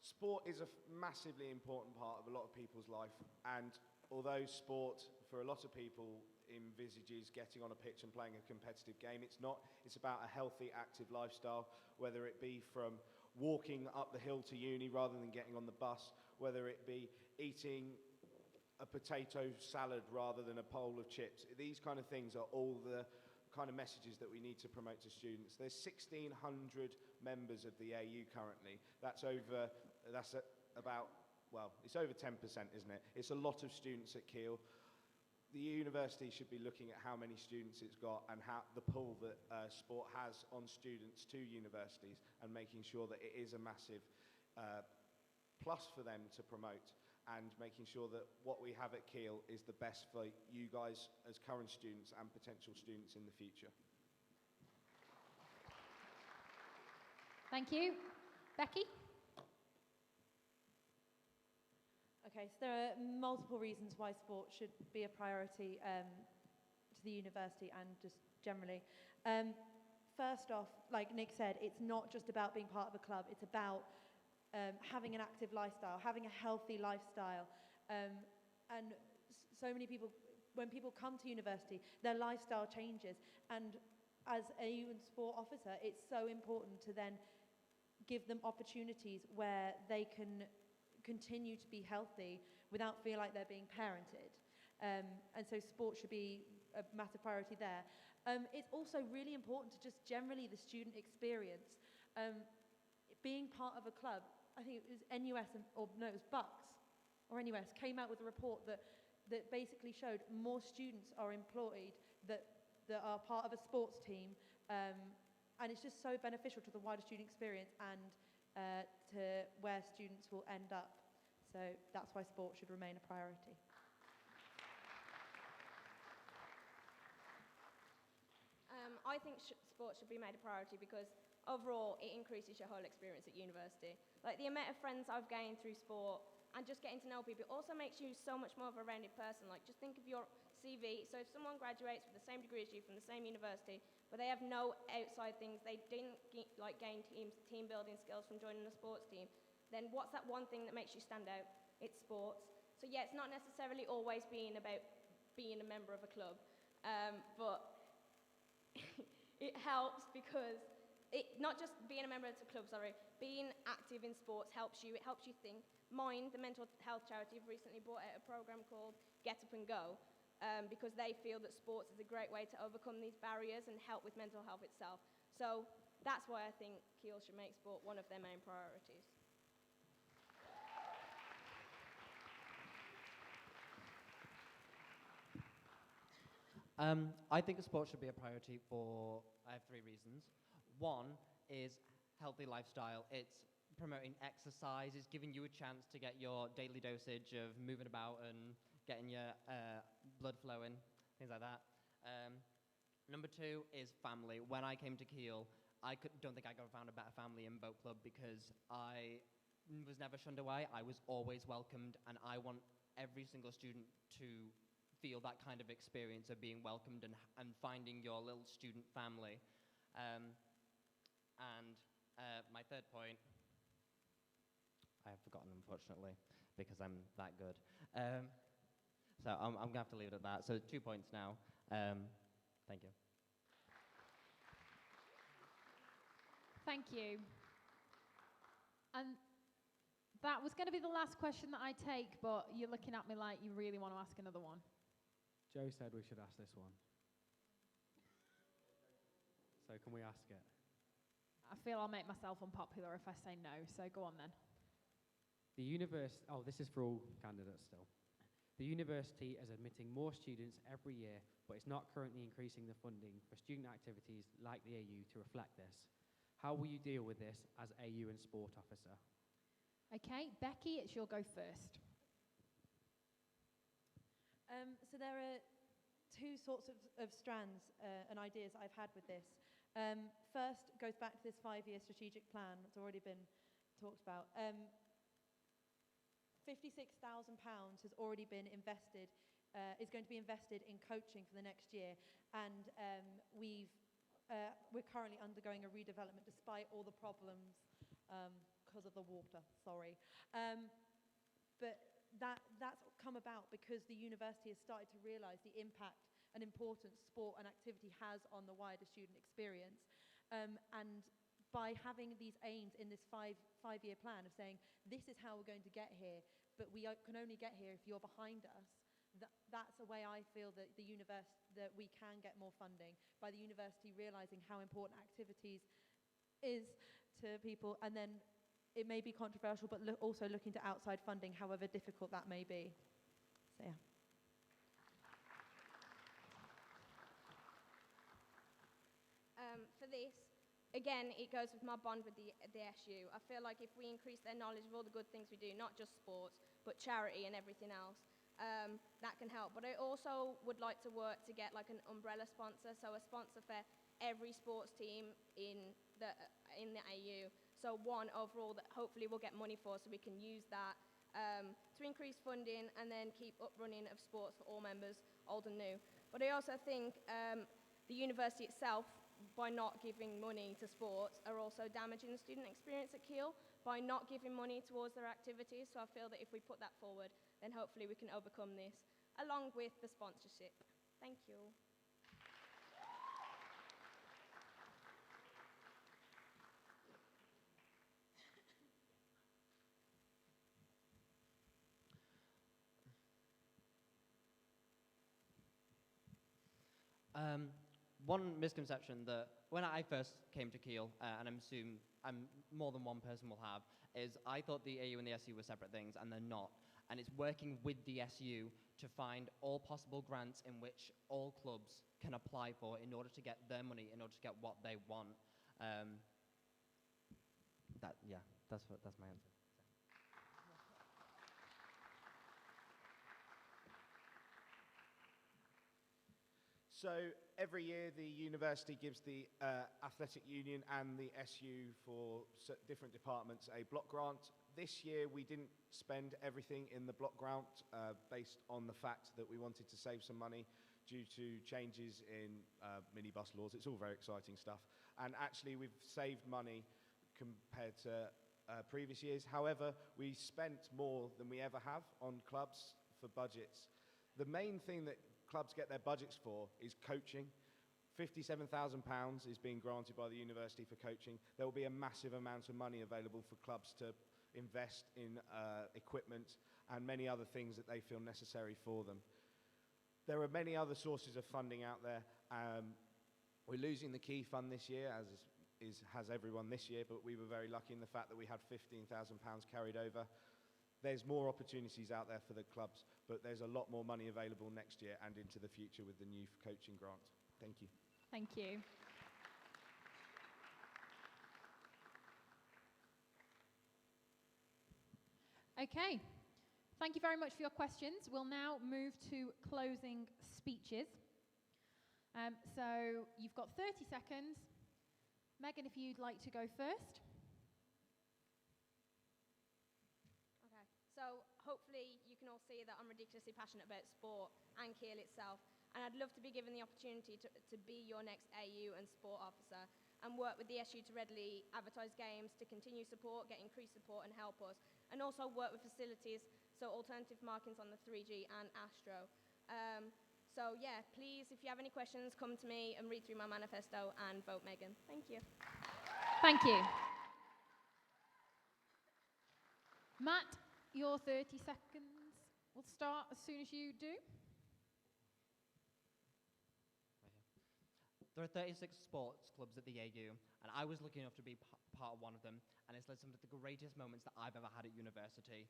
sport is a massively important part of a lot of people's life, and although sport, for a lot of people, envisages getting on a pitch and playing a competitive game, it's not. It's about a healthy, active lifestyle, whether it be from walking up the hill to uni rather than getting on the bus, whether it be eating a potato salad rather than a bowl of chips. These kind of things are all the kind of messages that we need to promote to students. There's 1,600 members of the AU currently. It's over 10%, isn't it? It's a lot of students at Keele. The university should be looking at how many students it's got and how the pull that sport has on students to universities, and making sure that it is a massive plus for them to promote, and making sure that what we have at Keele is the best for you guys as current students and potential students in the future. Thank you. Becky? Okay, so there are multiple reasons why sport should be a priority to the university and just generally. First off, like Nick said, it's not just about being part of a club, it's about having an active lifestyle, having a healthy lifestyle. And so many people, when people come to university, their lifestyle changes. And as a youth and sport officer, it's so important to then give them opportunities where they can continue to be healthy without feeling like they're being parented. And so sport should be a massive priority there. It's also really important to just generally the student experience. Being part of a club, I think it was NUS, it was Bucks, or NUS, came out with a report that basically showed more students are employed that are part of a sports team, and it's just so beneficial to the wider student experience and to where students will end up. So that's why sport should remain a priority. I think sport should be made a priority because overall it increases your whole experience at university. Like the amount of friends I've gained through sport and just getting to know people also makes you so much more of a rounded person. Like just think of your CV. So if someone graduates with the same degree as you from the same university, but they have no outside things, they didn't gain team building skills from joining a sports team, then what's that one thing that makes you stand out? It's sports. So yeah, it's not necessarily always being about being a member of a club, but it helps because not just being a member of the club, being active in sports helps you. It helps you think. Mind, the mental health charity, have recently brought out a program called Get Up and Go because they feel that sports is a great way to overcome these barriers and help with mental health itself. So that's why I think Keele should make sport one of their main priorities. I think sport should be a priority for, I have 3 reasons. One is healthy lifestyle. It's promoting exercise. It's giving you a chance to get your daily dosage of moving about and getting your blood flowing, things like that. Number 2 is family. When I came to Keele, don't think I could have found a better family in Boat Club because I was never shunned away. I was always welcomed, and I want every single student to feel that kind of experience of being welcomed and finding your little student family. And my third point, I have forgotten, unfortunately, because I'm that good. So I'm going to have to leave it at that. So 2 points now. Thank you. Thank you. And that was going to be the last question that I take, but you're looking at me like you really want to ask another one. Joe said we should ask this one. So can we ask it? I feel I'll make myself unpopular if I say no, so go on then. The university, this is for all candidates still. The university is admitting more students every year, but it's not currently increasing the funding for student activities like the AU to reflect this. How will you deal with this as AU and sport officer? Okay, Becky, it's your go first. So there are 2 sorts of strands and ideas I've had with this. First goes back to this 5-year strategic plan that's already been talked about. £56,000 has already been invested, is going to be invested in coaching for the next year, and we're currently undergoing a redevelopment despite all the problems because of the water, but that's come about because the university has started to realise the impact and importance sport and activity has on the wider student experience. And by having these aims in this five-year plan of saying, this is how we're going to get here, but we can only get here if you're behind us, that's a way I feel that that we can get more funding, by the university realising how important activities is to people, and then it may be controversial, but also looking to outside funding, however difficult that may be. So, yeah. For this, again, it goes with my bond with the SU. I feel like if we increase their knowledge of all the good things we do, not just sports, but charity and everything else, that can help. But I also would like to work to get like an umbrella sponsor, so a sponsor for every sports team in the AU. So one overall that hopefully we'll get money for, so we can use that to increase funding and then keep up running of sports for all members, old and new. But I also think the university itself, by not giving money to sports, are also damaging the student experience at Keele, by not giving money towards their activities. So I feel that if we put that forward, then hopefully we can overcome this, along with the sponsorship. Thank you. One misconception that when I first came to Keele, and I'm more than one person will have, is I thought the AU and the SU were separate things, and they're not. And it's working with the SU to find all possible grants in which all clubs can apply for in order to get their money, in order to get what they want. That's my answer. So every year the university gives the athletic union and the SU for different departments a block grant. This year we didn't spend everything in the block grant based on the fact that we wanted to save some money due to changes in minibus laws. It's all very exciting stuff. And actually we've saved money compared to previous years. However, we spent more than we ever have on clubs for budgets. The main thing that clubs get their budgets for is coaching. £57,000 is being granted by the university for coaching. There will be a massive amount of money available for clubs to invest in equipment and many other things that they feel necessary for them. There are many other sources of funding out there. We're losing the key fund this year, as has everyone this year, but we were very lucky in the fact that we had £15,000 carried over. There's more opportunities out there for the clubs, but there's a lot more money available next year and into the future with the new coaching grant. Thank you. Thank you. Okay. Thank you very much for your questions. We'll now move to closing speeches. So you've got 30 seconds. Megan, if you'd like to go first. Okay, so hopefully you can all see that I'm ridiculously passionate about sport and Keele itself, and I'd love to be given the opportunity to be your next AU and sport officer and work with the SU to readily advertise games, to continue support, get increased support and help us, and also work with facilities, so alternative markings on the 3G and Astro. So yeah, please, if you have any questions, come to me and read through my manifesto and vote Megan. Thank you. Thank you. Matt, your 30 seconds will start as soon as you do. There are 36 sports clubs at the AU, and I was lucky enough to be part of one of them, and it's led some of the greatest moments that I've ever had at university.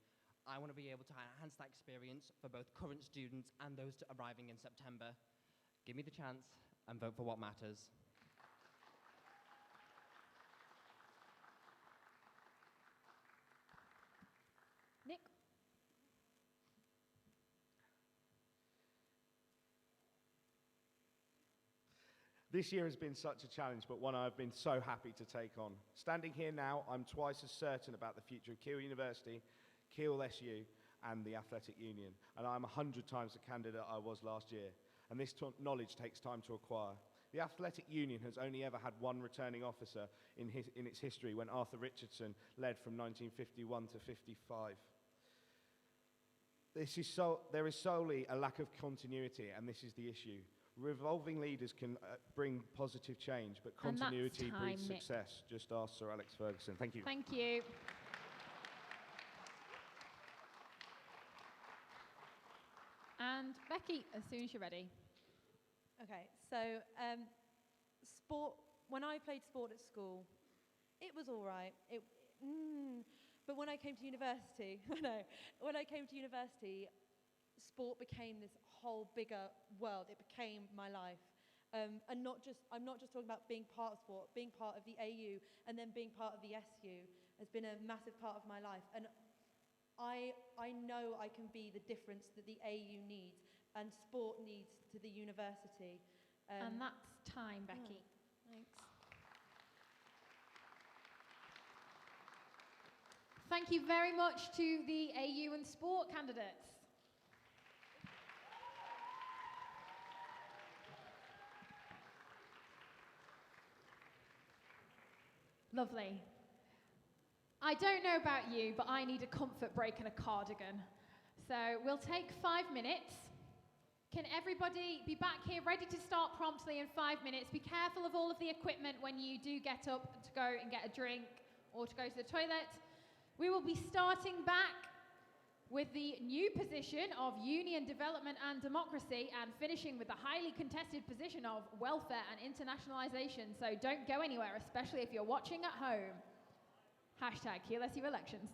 I want to be able to enhance that experience for both current students and those arriving in September. Give me the chance and vote for what matters. Nick? This year has been such a challenge, but one I've been so happy to take on. Standing here now, I'm twice as certain about the future of Keele University, Keele SU, and the Athletic Union. And I'm 100 times the candidate I was last year. And this knowledge takes time to acquire. The Athletic Union has only ever had one returning officer in its history, when Arthur Richardson led from 1951 to 55. There is solely a lack of continuity, and this is the issue. Revolving leaders can bring positive change, but continuity breeds success. Just ask Sir Alex Ferguson. Thank you. Thank you. And Becky, as soon as you're ready. Okay, so sport, when I played sport at school, it was all right. But when I came to university, sport became this whole bigger world. It became my life. And I'm not just talking about being part of sport, being part of the AU and then being part of the SU has been a massive part of my life. And I know I can be the difference that the AU needs and sport needs to the university. And that's time, Becky. Thanks. Thank you very much to the AU and sport candidates. Lovely. I don't know about you, but I need a comfort break and a cardigan. So we'll take 5 minutes. Can everybody be back here ready to start promptly in 5 minutes? Be careful of all of the equipment when you do get up to go and get a drink or to go to the toilet. We will be starting back with the new position of Union Development and Democracy and finishing with the highly contested position of Welfare and Internationalisation. So don't go anywhere, especially if you're watching at home. Hashtag Keele SU elections.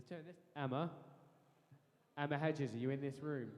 Let's turn this. Emma. Emma Hedges, are you in this room?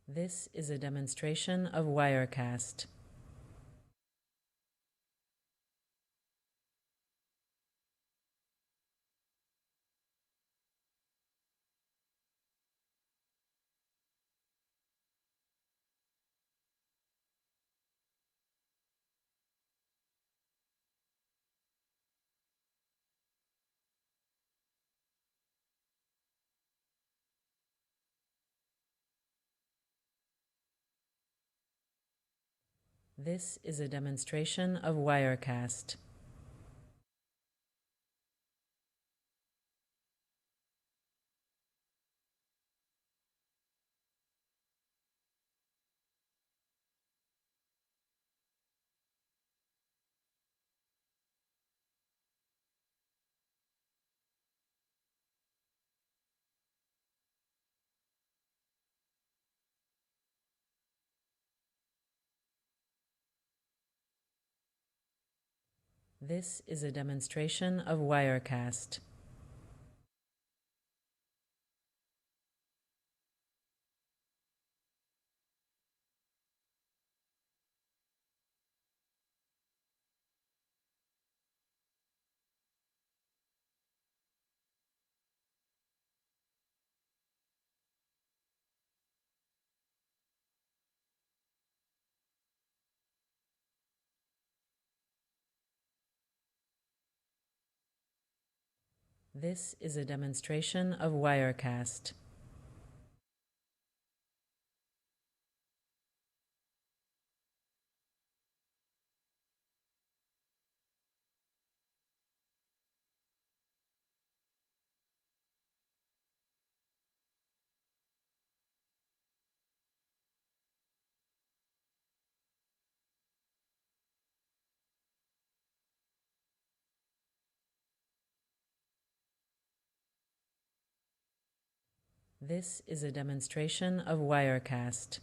This is a demonstration of Wirecast. This is a demonstration of Wirecast. This is a demonstration of Wirecast. This is a demonstration of Wirecast. This is a demonstration of Wirecast.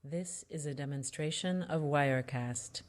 This is a demonstration of Wirecast.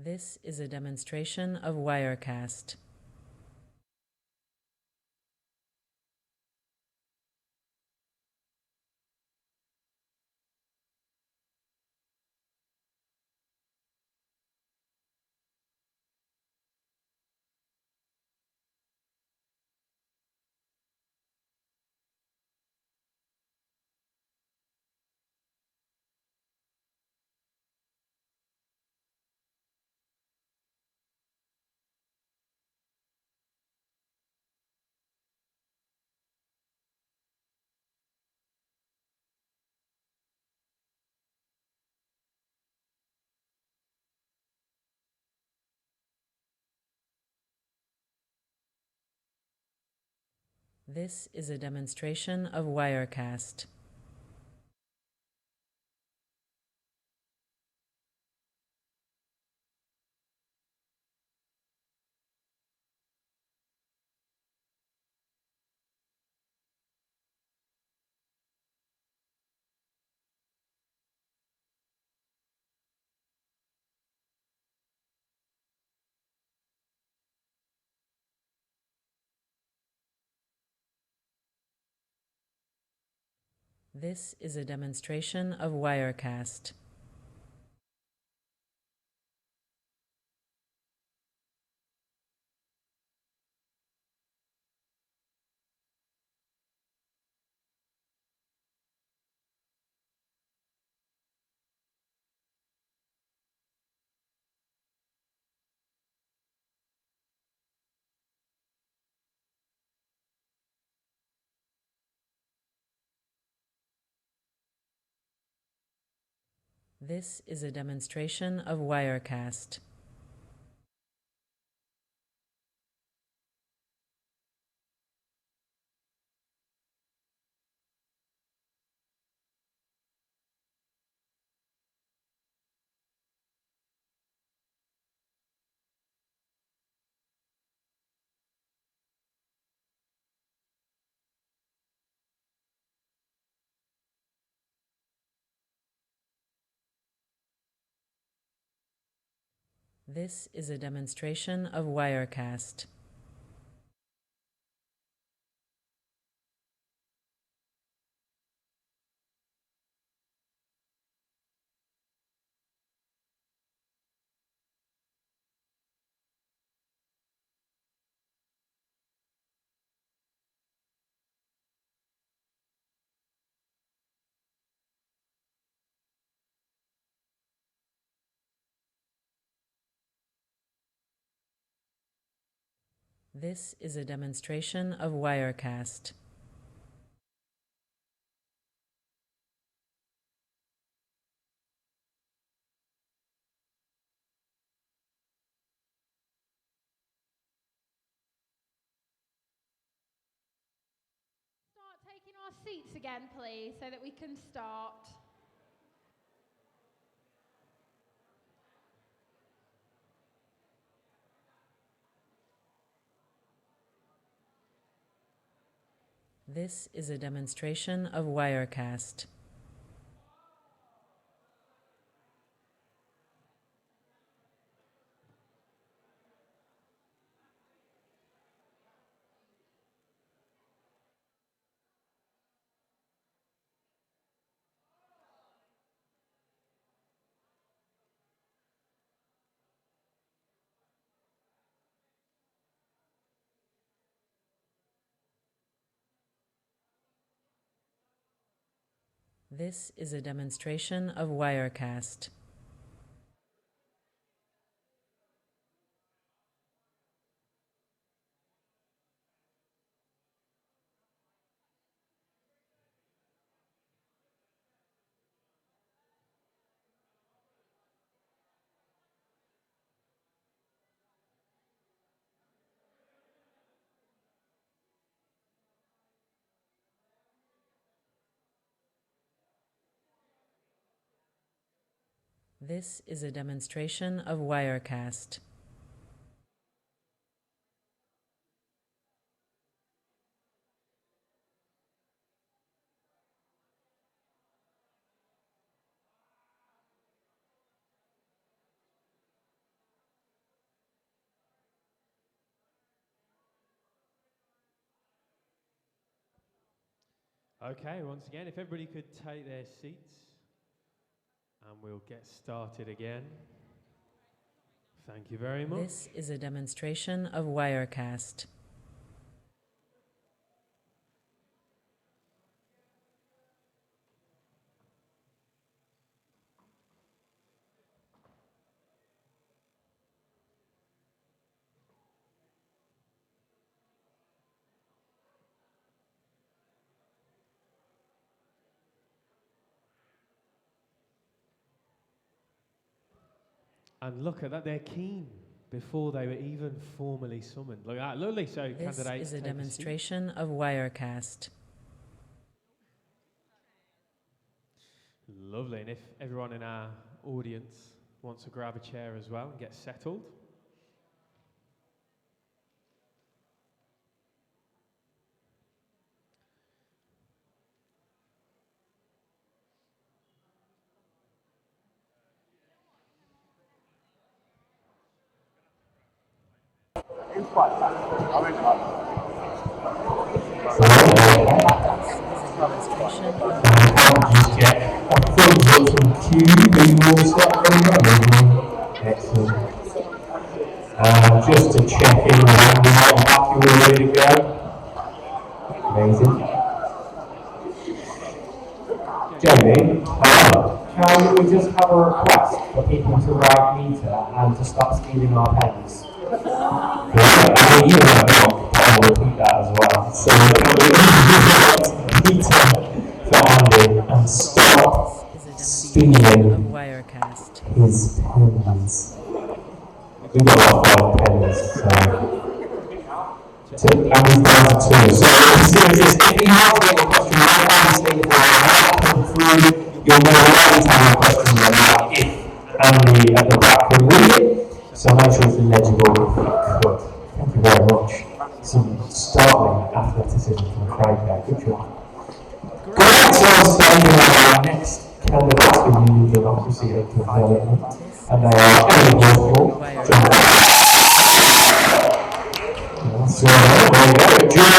This is a demonstration of Wirecast. This is a demonstration of Wirecast. This is a demonstration of Wirecast. This is a demonstration of Wirecast. This is a demonstration of Wirecast. This is a demonstration of Wirecast. Start taking our seats again, please, so that we can start. This is a demonstration of Wirecast. This is a demonstration of Wirecast. This is a demonstration of Wirecast. Okay, once again, if everybody could take their seats, and we'll get started again. Thank you very much. This is a demonstration of Wirecast. And look at that, they're keen before they were even formally summoned. Look at that, lovely. So This candidates, is a take demonstration of Wirecast. Lovely, and if everyone in our audience wants to grab a chair as well and get settled. Excellent. Just to check in, you're ready to go. Amazing. Jamie, can we just have a request for people to write meter and to stop stealing our pens? I mean, you know, I'll repeat that as well. So, meter for Andy and stop stealing we've got about 5 pennies, so. And we've down to 2. So the series is, if you have to get a question right now, you stay for come through, you're more likely to have a question right now if Andy at the back can read it. So make sure it's legible if you could. Thank you very much. Some startling athleticism from Craig there. Good job. Great, so starting our next candidates for Union Democracy and Development. And they are Emily Northall, so there we go, John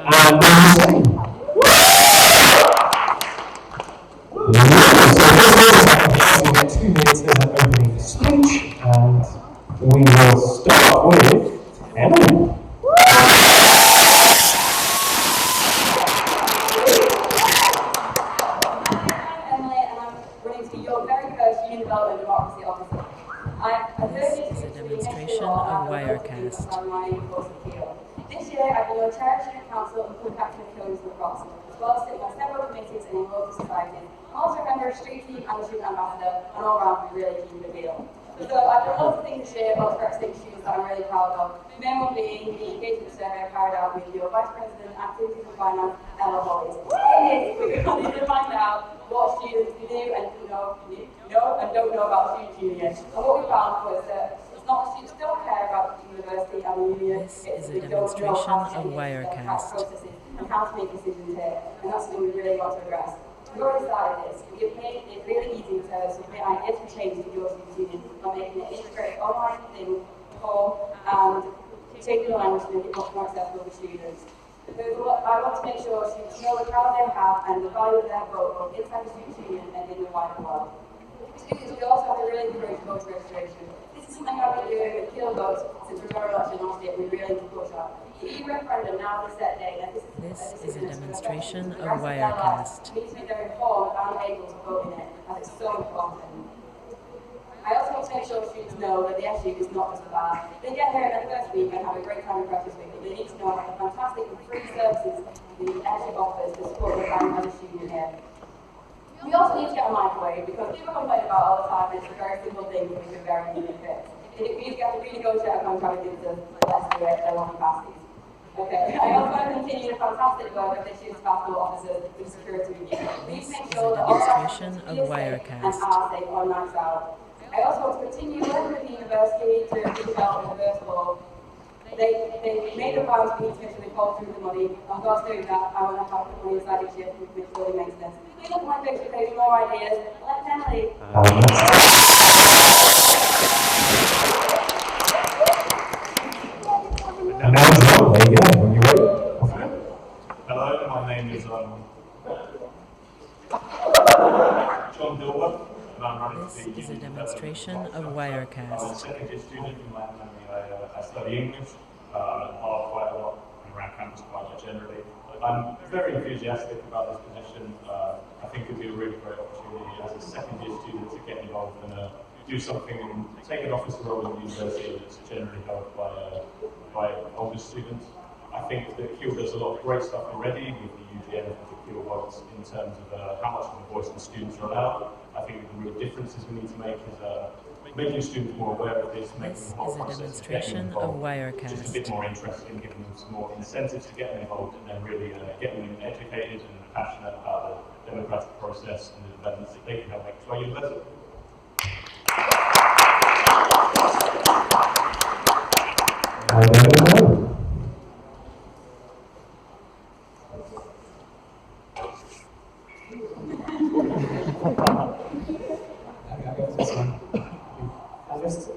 and Ben Hussein. So we'll get 2 minutes as an opening speech, and we will start with Emily. Development Democracy Officer. This is a demonstration of Wirecast. This year I've been your chair of student council and club captain of Keele SU lacrosse, as well as sitting on several committees and involved in societies. I'm also a member of street team and a student ambassador, and all around we really keep it real. So I've done lots of things this year about representing students that I'm really proud of. The main one being the engagement survey I carried out with your Vice President, Activities and Finance, Ella Hollies. In this, we're going to find out what students do and know and don't know about student union. And what we found was that it's not that students don't care about the university and the union, This is a demonstration of Wirecast. And how to make decisions here. And that's something we really want to address. We've already started this. We've made it really easy to submit ideas for change to your student union by making it integrated online thing, form, and taking the language to make it much more accessible for students. I want to make sure students know the power they have and the value of their vote both inside the student union and in the wider world. Students, we also have to really encourage voter registration. This is something I've been doing with Keele votes since we got election last year. We really need to push on. The EU referendum now is a set date, and This is a demonstration of Wirecast. We need to make them informed and able to vote in it, as it's so important. I also want to make sure students know that the SU is not just a bar. They get here in their first week and have a great time in practice week, but they need to know about the fantastic and free services the SU offers to support the family as a student here. We also need to get a microwave because people complain about all the time and it's a very simple thing that we can very easily fix. If we have to renegotiate a contract with them, let's do it, they won't pass these. Okay, I also want to continue the fantastic work of the student passport officers with security review. Please make sure that all our students feel safe and are safe on nights out. I also want to continue working with the university to develop the first law. They made a plan to be officially fall through the money, and whilst doing that, I want to have the money aside each year which really makes sense. Please look at my Facebook page for more ideas. Let's Emily. And now John, there you go, when you're ready. Hello, my name is John Dilworth, and I'm running This is a demonstration of Wirecast. I'm a second year student in Latin and I study English. I'm at Harvard quite a lot and around campus quite generally. I'm very enthusiastic about this position. I think it would be a really great opportunity as a second year student to get involved and do something and take an officer role in the university that's generally held by older students. I think that Keele does a lot of great stuff already with the UGM and the Keele votes in terms of how much of a voice the students are allowed. I think the real differences we need to make is making students more aware of this, making the whole process of getting involved just a bit more interesting, giving them some more incentives to get involved, and then really getting them educated and passionate about the democratic process and the developments that they can help make to our university.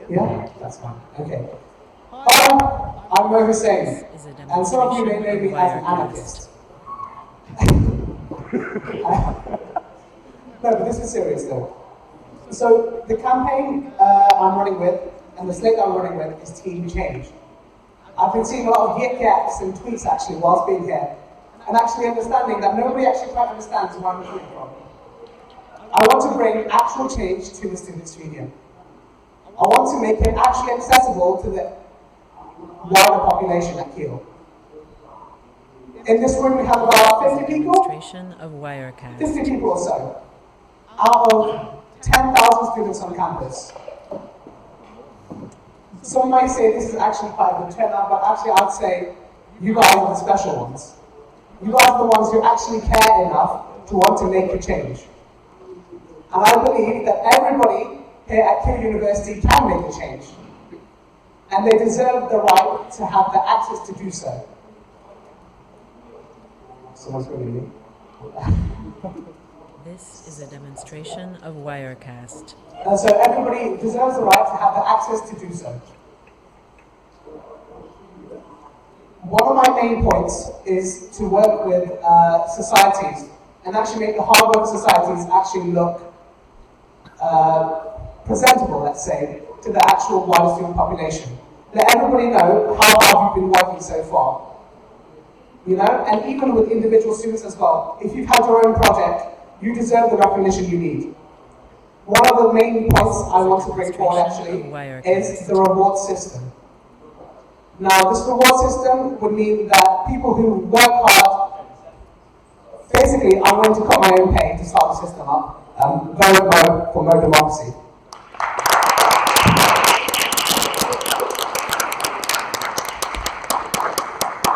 Yeah, that's fine. Okay. I'm Mo Hussein, and some of you may know me as an anarchist. No, but this is serious though. So the campaign I'm running with, and the slate I'm running with, is Team Change. I've been seeing a lot of yik-yaks and tweets actually whilst being here, and actually understanding that nobody actually quite understands where I'm coming from. I want to bring actual change to the students' union. I want to make it actually accessible to the wider population at Keele. In this room we have about 50 people, Demonstration of Wirecast. 50 people or so, out of 10,000 students on campus. Some might say this is actually quite a good turnout, but actually I'd say you guys are the special ones. You guys are the ones who actually care enough to want to make a change. And I believe that everybody here at Keele University can make a change. And they deserve the right to have the access to do so. Someone's ringing me. This is a demonstration of Wirecast. So everybody deserves the right to have the access to do so. One of my main points is to work with societies and actually make the hard work societies actually look presentable, let's say, to the actual wider student population. Let everybody know how hard you've been working so far. You know, and even with individual students as well, if you've had your own project, you deserve the recognition you need. One of the main points I want to bring forward actually is the reward system. Now, this reward system would mean that people who work hard, basically, I'm going to cut my own pay to start the system up. Vote for Mo Democracy.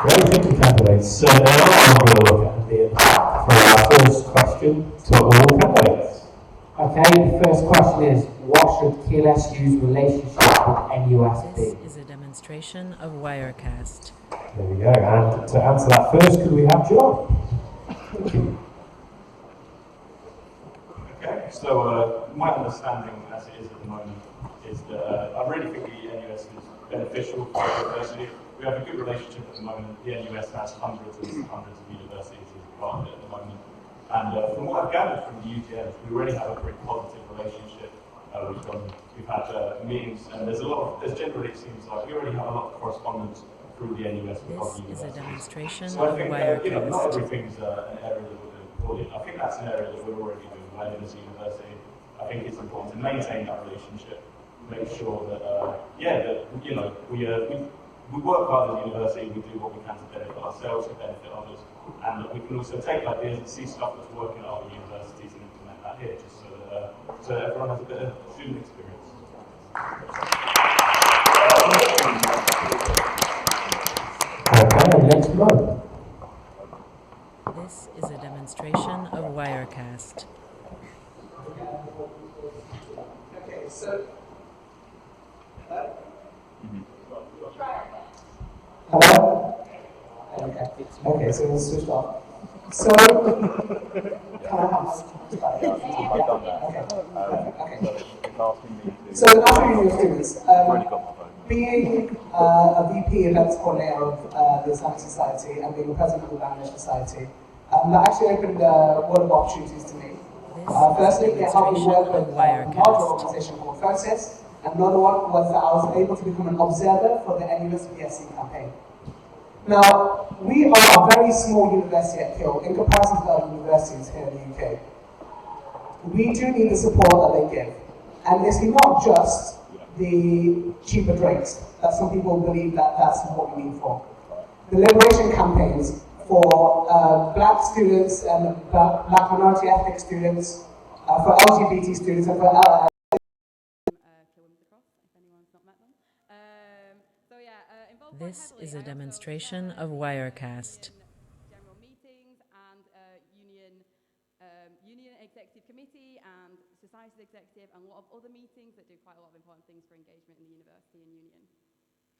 Great, thank you, candidates. So now I'm going to look at the attack for our first question to all candidates. Okay, the first question is, what should Keele SU's relationship with NUS be? This is a demonstration of Wirecast. There we go, and to answer that first, could we have John? Thank you. Okay, so my understanding as it is at the moment is that I really think the NUS is beneficial for the university. We have a good relationship at the moment. The NUS has hundreds and hundreds of universities as part of it at the moment. And from what I've gathered from the UTMs, we really have a pretty positive relationship. We've had meetings, and there's generally, it seems like we already have a lot of correspondence through the NUS with other universities. This is a demonstration So I of think Wirecast. not everything's an area that we're doing poorly. I think that's an area that we're already doing well as a university. I think it's important to maintain that relationship, make sure that we work hard as a university, we do what we can to benefit ourselves, to benefit others, and we can also take ideas and see stuff that's working at other universities and implement that here, just so that everyone has a bit of student experience. Okay, next one. This is a demonstration of Wirecast. Okay, so. Hello? Okay, so we'll switch off. So, can I have I've done that. Okay. It's asking me to. So, after your students, being a VP events coordinator of the Islamic Society and being a president of the Bangladesh Society, that actually opened a world of opportunities to me. Firstly, it helped me work with a larger organization called FOSIS, and another one was that I was able to become an observer for the NUS PSC campaign. Now, we are a very small university at Keele in comparison to other universities here in the UK. We do need the support that they give. And it's not just the cheaper drinks that some people believe that that's what we need for. The liberation campaigns for black students and black minority ethnic students, for LGBT students, and for This is a demonstration of Wirecast. General meetings and union executive committee and society executive and a lot of other meetings that do quite a lot of important things for engagement in the university and union.